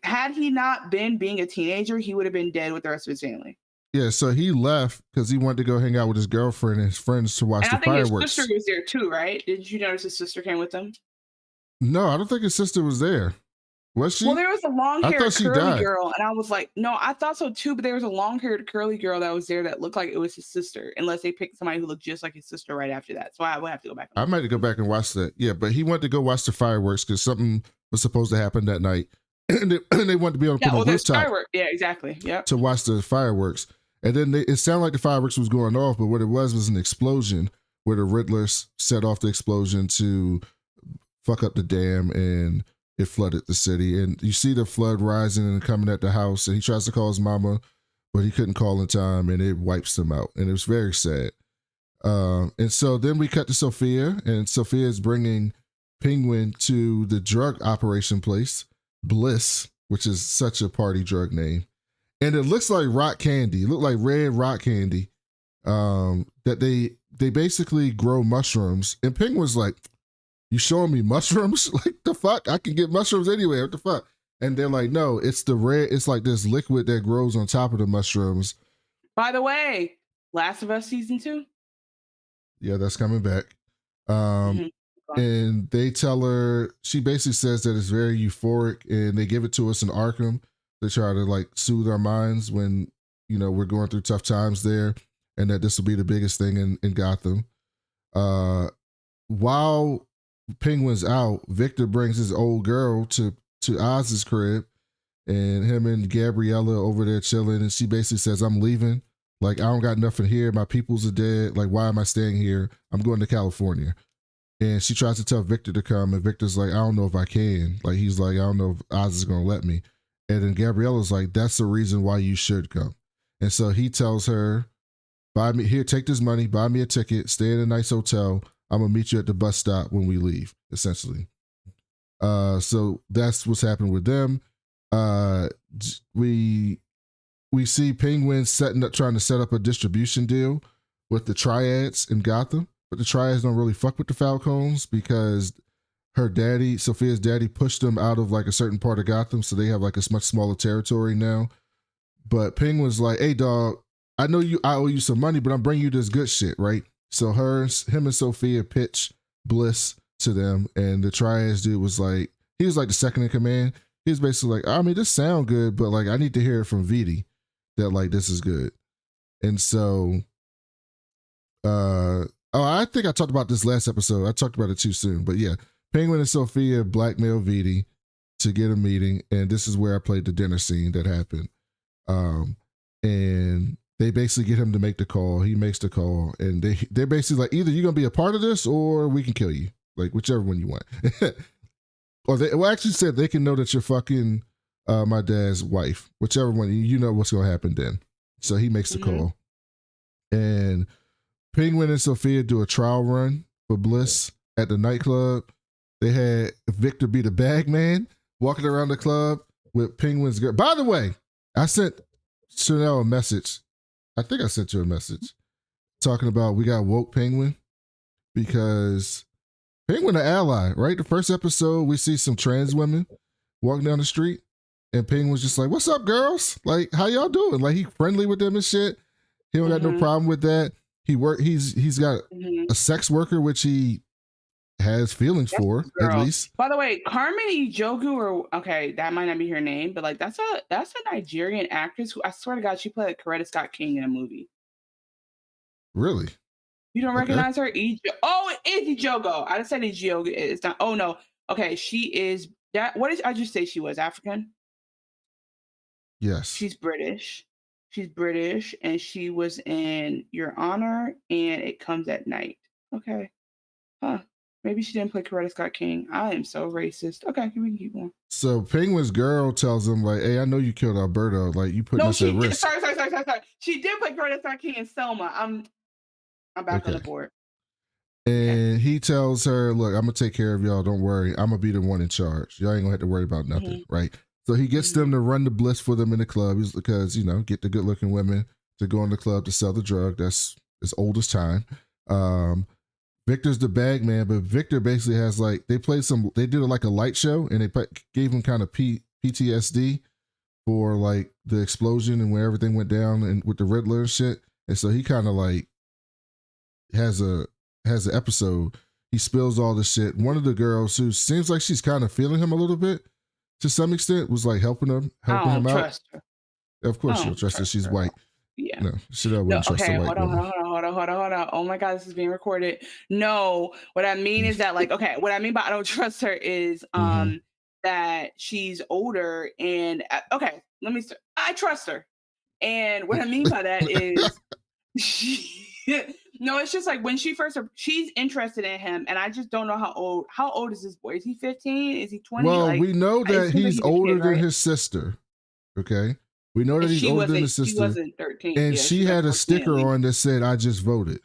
Had he not been being a teenager, he would have been dead with the rest of his family. Yeah, so he left because he wanted to go hang out with his girlfriend and his friends to watch the fireworks. His sister was there too, right? Did you notice his sister came with him? No, I don't think his sister was there. Was she? Well, there was a long-haired curly girl, and I was like, no, I thought so too, but there was a long-haired curly girl that was there that looked like it was his sister, unless they picked somebody who looked just like his sister right after that. So I would have to go back. I might go back and watch that. Yeah, but he went to go watch the fireworks because something was supposed to happen that night, and they wanted to be able to put on the rooftop. Yeah, exactly. Yeah. To watch the fireworks, and then it sounded like the fireworks was going off, but what it was an explosion where the Riddlers set off the explosion to fuck up the dam, and it flooded the city. And you see the flood rising and coming at the house, and he tries to call his mama, but he couldn't call in time, and it wipes them out. And it was very sad. And so then we cut to Sofia, and Sofia is bringing Penguin to the drug operation place, Bliss, which is such a party drug name. And it looks like rock candy. It looked like red rock candy. That they basically grow mushrooms. And Penguin's like, you showing me mushrooms? Like, the fuck? I can get mushrooms anywhere. What the fuck? And they're like, no, it's it's like this liquid that grows on top of the mushrooms. By the way, Last of Us season 2? Yeah, that's coming back. And they tell her, she basically says that it's very euphoric, and they give it to us in Arkham. They try to like soothe our minds when, we're going through tough times there, and that this will be the biggest thing in Gotham. While Penguin's out, Victor brings his old girl to Oz's crib, and him and Gabriella over there chilling, and she basically says, I'm leaving. Like, I don't got nothing here. My peoples are dead. Like, why am I staying here? I'm going to California. And she tries to tell Victor to come, and Victor's like, I don't know if I can. Like, he's like, I don't know if Oz is going to let me. And then Gabriella's like, that's the reason why you should come. And so he tells her, take this money, buy me a ticket, stay in a nice hotel. I'm going to meet you at the bus stop when we leave, essentially. So that's what's happened with them. We see Penguin trying to set up a distribution deal with the Triads in Gotham, but the Triads don't really fuck with the Falcones because Sofia's daddy pushed them out of like a certain part of Gotham, so they have like a much smaller territory now. But Penguin's like, hey dog, I know I owe you some money, but I'm bringing you this good shit, right? So him and Sofia pitch Bliss to them, and the Triads dude was like, he was like the second in command. He was basically like, I mean, this sound good, but like I need to hear it from Vidi that like this is good. And so I think I talked about this last episode. I talked about it too soon, but yeah, Penguin and Sofia blackmail Vidi to get a meeting, and this is where I played the dinner scene that happened. And they basically get him to make the call. He makes the call, and they're basically like, either you're gonna be a part of this or we can kill you, like whichever one you want. Or they actually said they can know that you're fucking my dad's wife, whichever one. You know what's gonna happen then. So he makes the call, and Penguin and Sofia do a trial run for Bliss at the nightclub. They had Victor be the bag man walking around the club with Penguin's girl. By the way, I sent Chanel a message. I think I sent you a message talking about we got woke Penguin because Penguin an ally, right? The first episode, we see some trans women walking down the street, and Penguin's just like, "What's up, girls? Like, how y'all doing?" Like, he friendly with them and shit. He don't got no problem with that. He's got a sex worker, which he has feelings for, at least. By the way, Carmen Ejogu, or okay, that might not be her name, but like that's a Nigerian actress who I swear to God, she played Coretta Scott King in a movie. Really? You don't recognize her? Oh, it is Ejogo. I just said Ejogo. It's not. Oh no. Okay, she is that. What did I just say? She was African. Yes. She's British. She's British, and she was in Your Honor and It Comes at Night. Okay. Huh. Maybe she didn't play Coretta Scott King. I am so racist. Okay, we can keep going. So Penguin's girl tells him, like, "Hey, I know you killed Alberto. Like, you putting us at risk." Sorry. She did play Coretta Scott King in Selma. I'm back on the board. And he tells her, "Look, I'm gonna take care of y'all. Don't worry. I'm gonna be the one in charge. Y'all ain't gonna have to worry about nothing, right?" So he gets them to run the Bliss for them in the club because, get the good-looking women to go in the club to sell the drug. That's as old as time. Victor's the bag man, but Victor basically has they did like a light show, and they gave him kind of PTSD for like the explosion and where everything went down and with the Riddler and shit. And so he kind of like has an episode. He spills all the shit. One of the girls who seems like she's kind of feeling him a little bit to some extent was like helping him out. Trust her. Of course, you'll trust her. She's white. Yeah. No, Chanel wouldn't trust a white woman. Hold on. Oh my God, this is being recorded. No, what I mean is that what I mean by I don't trust her is that she's older and I trust her. And what I mean by that is no, it's just like when she's interested in him, and I just don't know how old is this boy? Is he 15? Is he 20? Well, we know that he's older than his sister. Okay. We know that he's older than his sister. She wasn't 13. And she had a sticker on that said, "I just voted."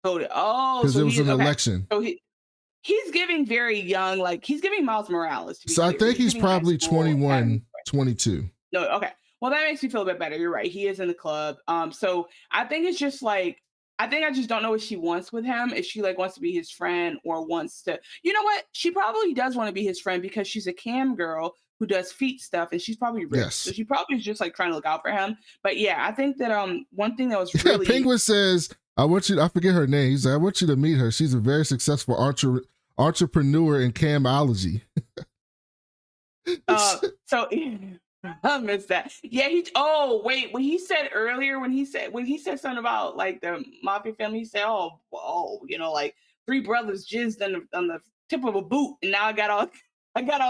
Oh, because it was an election. So he's giving very young, like he's giving Miles Morales. So I think he's probably 21, 22. No, okay. Well, that makes me feel a bit better. You're right. He is in the club. So I think it's just like, I just don't know what she wants with him. If she like wants to be his friend or wants to, you know what? She probably does want to be his friend because she's a cam girl who does feet stuff, and she's probably rich. Yes. So she probably is just like trying to look out for him. But yeah, I think that one thing that was really Penguin says, I forget her name. He's like, "I want you to meet her. She's a very successful entrepreneur in camology." So I missed that. Yeah, when he said earlier, when he said something about like the mafia family, he said, like 3 brothers jizzed on the tip of a boot, and now I got all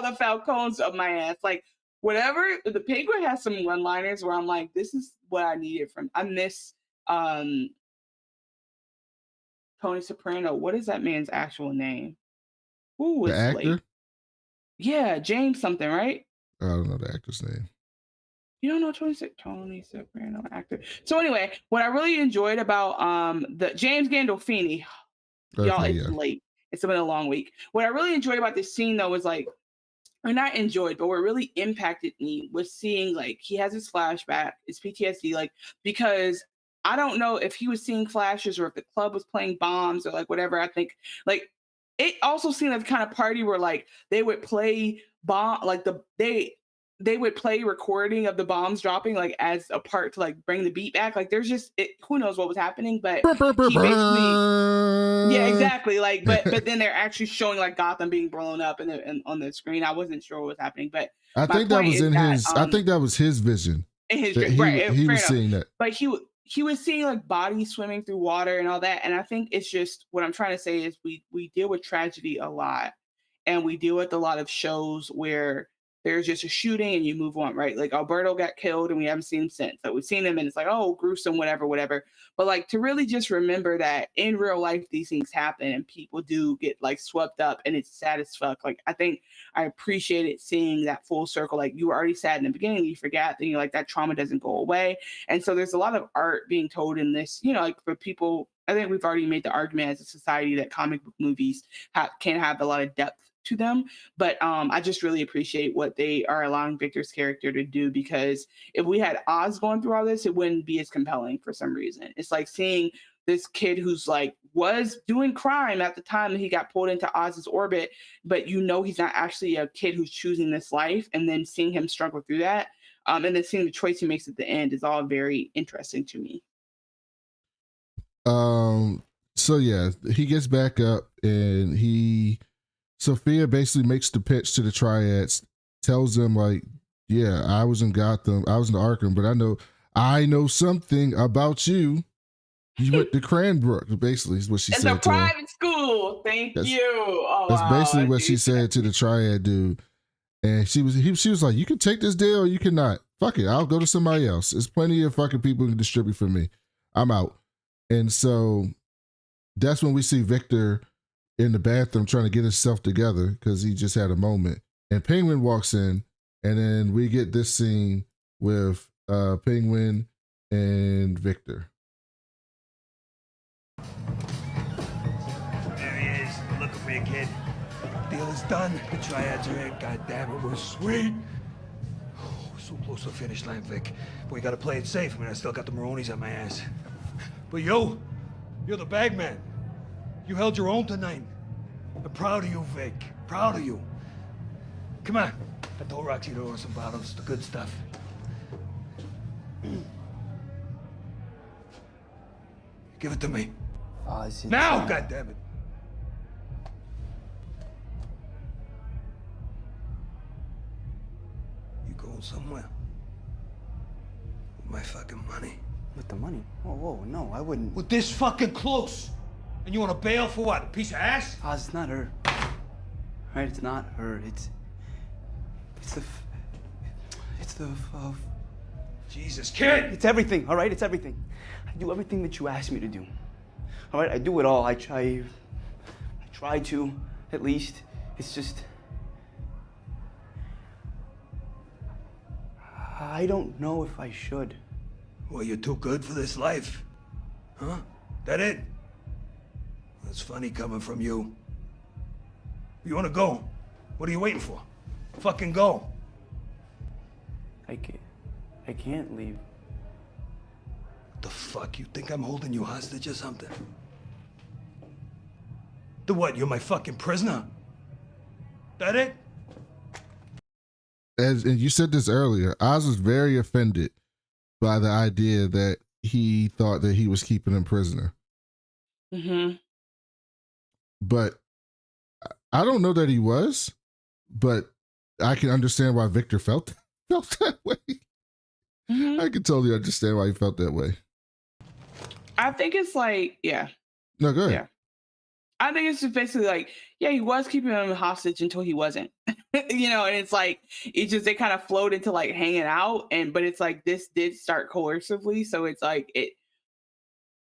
the Falcones up my ass. Like whatever. The Penguin has some one-liners where I'm like, this is what I needed from. I miss Tony Soprano. What is that man's actual name? Who is the actor? Late? Yeah, James something, right? I don't know the actor's name. You don't know Tony Soprano actor. So anyway, what I really enjoyed about the James Gandolfini, y'all, it's late. It's been a long week. What I really enjoyed about this scene though was like, or not enjoyed, but what really impacted me was seeing like he has his flashback, his PTSD, like because I don't know if he was seeing flashes or if the club was playing bombs or like whatever. I think like it also seemed like the kind of party where like they would play they would play recording of the bombs dropping like as a part to like bring the beat back. Like there's just who knows what was happening, but he basically, yeah, exactly. Like, but then they're actually showing like Gotham being blown up and on the screen. I wasn't sure what was happening, but I think that was I think that was his vision. In his dream, he was seeing that. But he was seeing like bodies swimming through water and all that. And I think it's just what I'm trying to say is we deal with tragedy a lot. and we deal with a lot of shows where there's just a shooting and you move on, right? Like Alberto got killed and we haven't seen him since. So we've seen him and it's like, oh, gruesome, whatever, whatever. But like to really just remember that in real life these things happen and people do get like swept up and it's sad as fuck. Like I think I appreciated seeing that full circle. Like you were already sad in the beginning, you forgot, then you're like that trauma doesn't go away. And so there's a lot of art being told in this, you know, like for people. I think we've already made the argument as a society that comic book movies can have a lot of depth to them. But I just really appreciate what they are allowing Victor's character to do, because if we had Oz going through all this, it wouldn't be as compelling for some reason. It's like seeing this kid who's like was doing crime at the time that he got pulled into Oz's orbit, but you know he's not actually a kid who's choosing this life, and then seeing him struggle through that, and then seeing the choice he makes at the end is all very interesting to me. So yeah, he gets back up and Sofia basically makes the pitch to the triads, tells them like, yeah, I was in Gotham, I was in Arkham, but I know something about you. You went to Cranbrook, basically is what she said. It's a private school. Thank you. Oh, that's basically what she dude. said to the triad dude. And she was like, you can take this deal or you cannot. Fuck it, I'll go to somebody else. There's plenty of fucking people who can distribute for me. I'm out. And so that's when we see Victor in the bathroom trying to get himself together because he just had a moment. And Penguin walks in, and then we get this scene with Penguin and Victor. There he is, looking for you, kid. Deal is done. The triads are in. God damn it, we're sweet. So close to the finish line, Vic. But we gotta play it safe. I mean, I still got the Maronis on my ass. But you're the bag man. You held your own tonight. I'm proud of you, Vic. Proud of you. Come on. I told Roxy to order some bottles, the good stuff. Give it to me. Now, goddammit. You going somewhere? With my fucking money. With the money? Whoa, no, I wouldn't. With this fucking close. And you want to bail for what? A piece of ass? Oz, it's not her. Right? It's not her. It's the Jesus, kid! It's everything, all right? It's everything. I do everything that you asked me to do. All right? I do it all. I try to, at least. It's just... I don't know if I should. Well, you're too good for this life. Huh? That it? That's funny coming from you. You wanna go? What are you waiting for? Fucking go. I can't leave. The fuck? You think I'm holding you hostage or something? The what? You're my fucking prisoner? That it? And you said this earlier, Oz was very offended by the idea that he thought that he was keeping him prisoner. Mm-hmm. But I don't know that he was, but I can understand why Victor felt that way. Mm-hmm. I can totally understand why he felt that way. I think it's like, yeah. No, go ahead. Yeah. I think it's just basically like, yeah, he was keeping him hostage until he wasn't. You know, and it's like, it just, they kind of flowed into like hanging out, but it's like, this did start coercively. So it's like,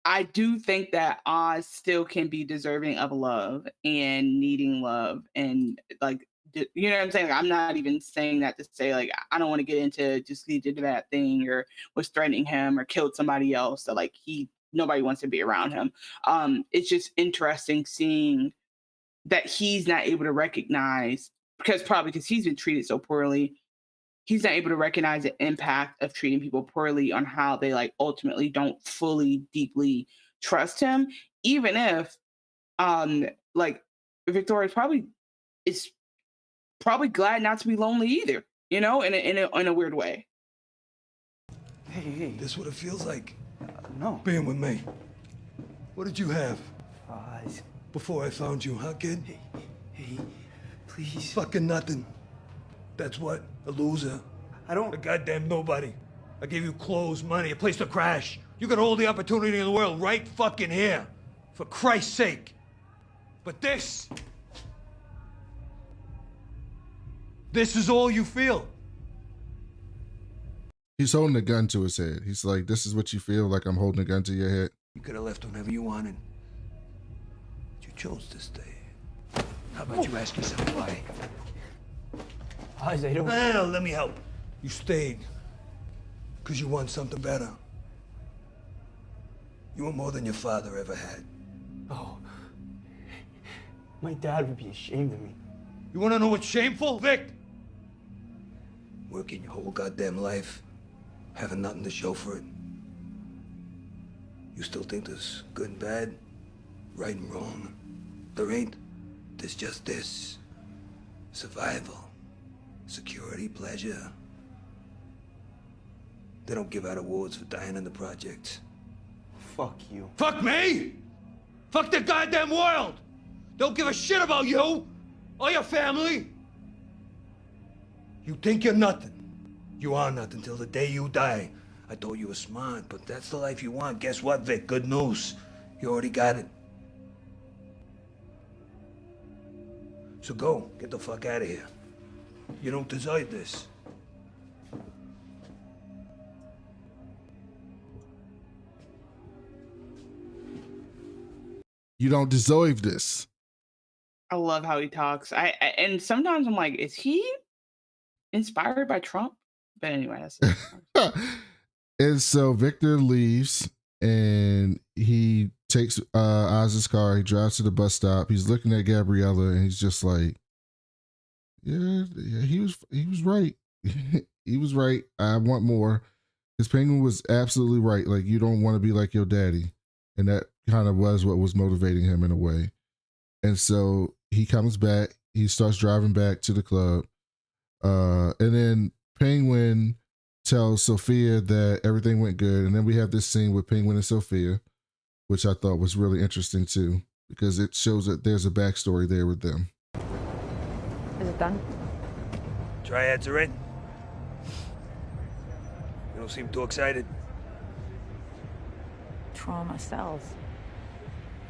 I do think that Oz still can be deserving of love and needing love. And like, you know what I'm saying? Like, I'm not even saying that to say like, I don't want to get into just he did that thing or was threatening him or killed somebody else. So like nobody wants to be around him. It's just interesting seeing that he's not able to recognize, because he's been treated so poorly, he's not able to recognize the impact of treating people poorly on how they like ultimately don't fully deeply trust him, even if like Victoria is probably glad not to be lonely either, you know, in a weird way. Hey. This is what it feels like. No. Being with me. What did you have Oz. before I found you, huh, kid? Hey, please. Fucking nothing. That's what? A loser. I don't... A goddamn nobody. I gave you clothes, money, a place to crash. You got all the opportunity in the world right fucking here. For Christ's sake. But this... This is all you feel? He's holding a gun to his head. He's like, this is what you feel like I'm holding a gun to your head. You could have left whenever you wanted. But you chose to stay. How about you ask yourself why? How's they doing? Well, let me help. You stayed because you want something better. You want more than your father ever had. Oh. My dad would be ashamed of me. You want to know what's shameful, Vic? Working your whole goddamn life, having nothing to show for it. You still think there's good and bad, right and wrong? There ain't. There's just this. Survival. Security, pleasure. They don't give out awards for dying in the projects. Fuck you. Fuck me! Fuck the goddamn world! Don't give a shit about you or your family. You think you're nothing. You are nothing till the day you die. I thought you were smart, but that's the life you want. Guess what, Vic? Good news. You already got it. So go. Get the fuck out of here. You don't deserve this. You don't deserve this. I love how he talks. And sometimes I'm like, is he inspired by Trump? But anyway, that's And so Victor leaves and he takes Oz's car. He drives to the bus stop. He's looking at Gabriella and he's just like, yeah, he was right. He was right. I want more. His Penguin was absolutely right. Like, you don't want to be like your daddy. And that kind of was what was motivating him in a way. And so he comes back. He starts driving back to the club. And then Penguin tells Sofia that everything went good. And then we have this scene with Penguin and Sofia, which I thought was really interesting too, because it shows that there's a backstory there with them. Is it done? Triads are in. You don't seem too excited. Trauma sells.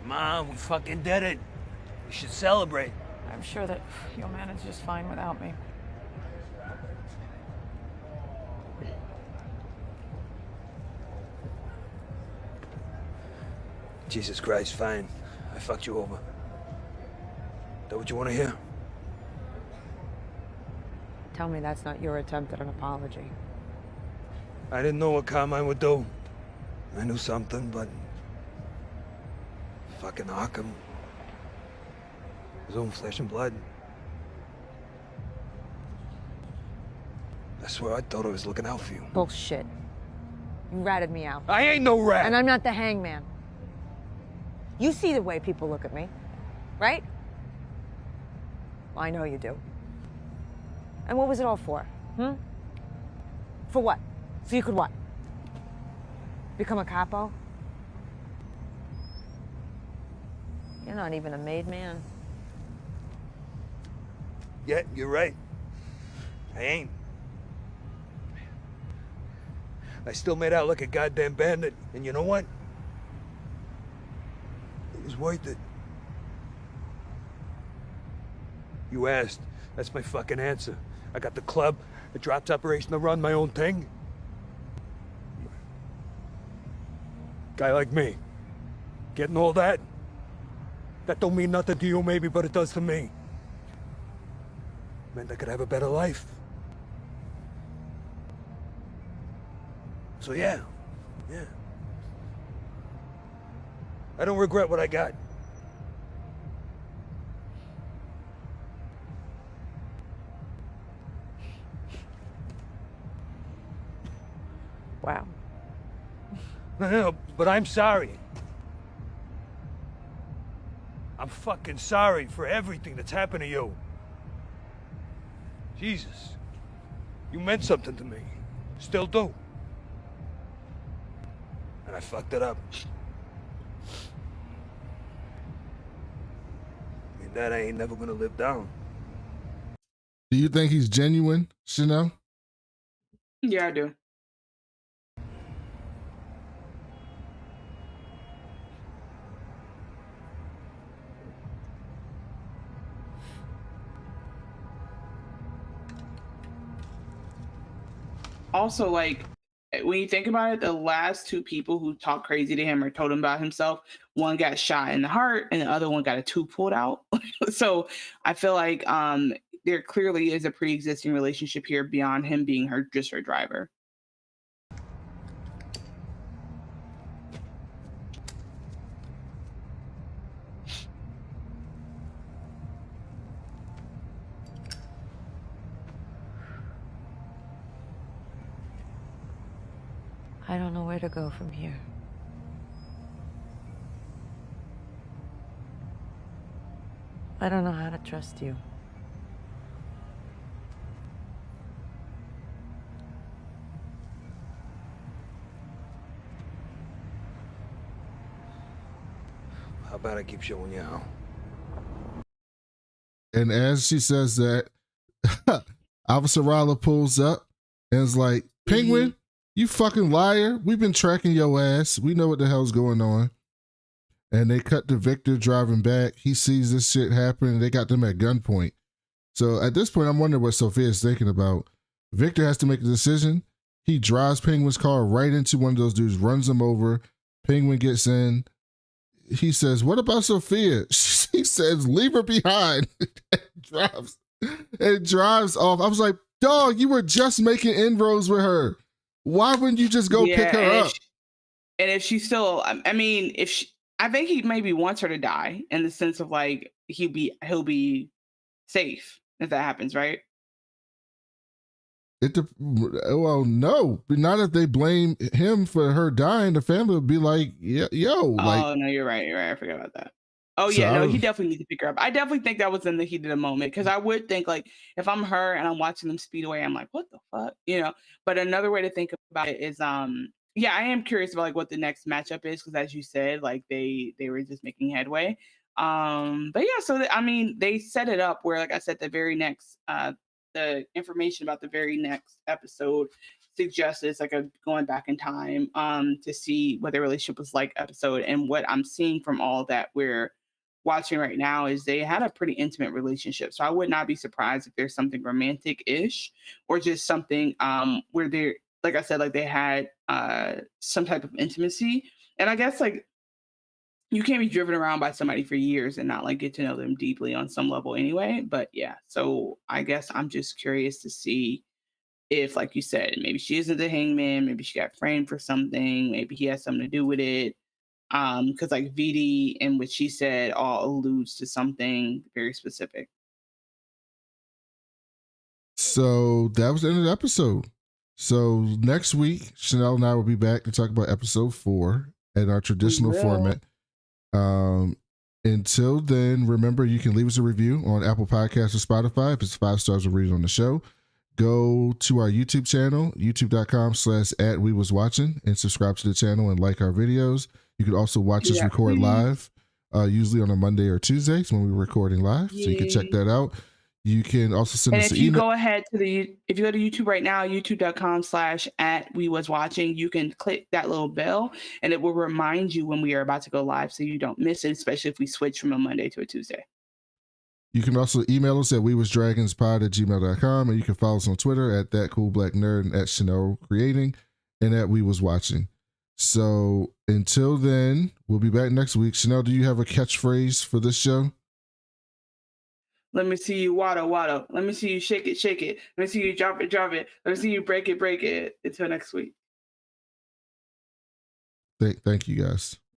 Come on, we fucking did it. We should celebrate. I'm sure that you'll manage just fine without me. Jesus Christ, fine. I fucked you over. That what you want to hear? Tell me that's not your attempt at an apology. I didn't know what Carmine would do. I knew something, but... fucking Arkham. His own flesh and blood. I swear I thought I was looking out for you. Bullshit. You ratted me out. I ain't no rat! And I'm not the hangman. You see the way people look at me, right? Well, I know you do. And what was it all for? For what? So you could what? Become a capo? You're not even a made man. Yeah, you're right. I ain't. I still made out like a goddamn bandit, and you know what? It was worth it. You asked. That's my fucking answer. I got the club, the drops operation to run my own thing. Guy like me, getting all that, that don't mean nothing to you maybe, but it does to me. Meant I could have a better life. So yeah. I don't regret what I got. Wow. No, but I'm sorry. I'm fucking sorry for everything that's happened to you. Jesus. You meant something to me. Still do. And I fucked it up. I mean, that I ain't never gonna live down. Do you think he's genuine, Chanel? Yeah, I do. also like when you think about it, the last two people who talked crazy to him or told him about himself, one got shot in the heart and the other one got a tooth pulled out. So I feel like there clearly is a pre-existing relationship here beyond him being her driver. I don't know where to go from here. I don't know how to trust you. How about I keep showing you how? And as she says that, Officer Rala pulls up and is like, Penguin, you fucking liar. We've been tracking your ass. We know what the hell's going on. And they cut to Victor driving back. He sees this shit happen and they got them at gunpoint. So at this point, I'm wondering what Sofia is thinking about. Victor has to make a decision. He drives Penguin's car right into one of those dudes, runs him over. Penguin gets in. He says, what about Sofia? She says, leave her behind. It drives off. I was like, dog, you were just making inroads with her. Why wouldn't you just go pick her up? And if she's still, I mean, I think he maybe wants her to die in the sense of like, he'll be safe if that happens, right? Well, no, not if they blame him for her dying. The family would be like, yo, like. Oh no, you're right. I forgot about that. Oh yeah, no, he definitely needs to pick her up. I definitely think that was in the heat of the moment because I would think like if I'm her and I'm watching them speed away, I'm like, what the fuck, you know? But another way to think about it is, yeah, I am curious about like what the next matchup is because as you said, like they were just making headway. But yeah, so I mean, they set it up where, like I said, the very next the information about the very next episode suggests it's like a going back in time to see what their relationship was like episode. And what I'm seeing from all that we're watching right now is they had a pretty intimate relationship. So I would not be surprised if there's something romantic-ish or just something where they're, like I said, like they had some type of intimacy. And I guess like you can't be driven around by somebody for years and not like get to know them deeply on some level anyway. But yeah, so I guess I'm just curious to see if, like you said, maybe she isn't the hangman, maybe she got framed for something, maybe he has something to do with it. Because like VD and what she said all alludes to something very specific. So that was the end of the episode. So next week, Chanel and I will be back to talk about episode 4 at our traditional format. Until then, remember you can leave us a review on Apple Podcasts or Spotify. If it's 5 stars, we'll read it on the show. Go to our YouTube channel, youtube.com/@wewaswatching, and subscribe to the channel and like our videos. You can also watch us record live, usually on a Monday or Tuesdays when we're recording live. So you can check that out. You can also send us an email. If you go ahead if you go to YouTube right now, youtube.com/@wewaswatching, you can click that little bell and it will remind you when we are about to go live so you don't miss it, especially if we switch from a Monday to a Tuesday. You can also email us at wewasdragonspod@gmail.com, and you can follow us on Twitter at @thatcoolblacknerd and @ChanelCreating and @wewaswatching. So until then, we'll be back next week. Chanel, do you have a catchphrase for this show? Let me see you wada wada. Let me see you shake it, shake it. Let me see you drop it, drop it. Let me see you break it, break it. Until next week. Thank you guys.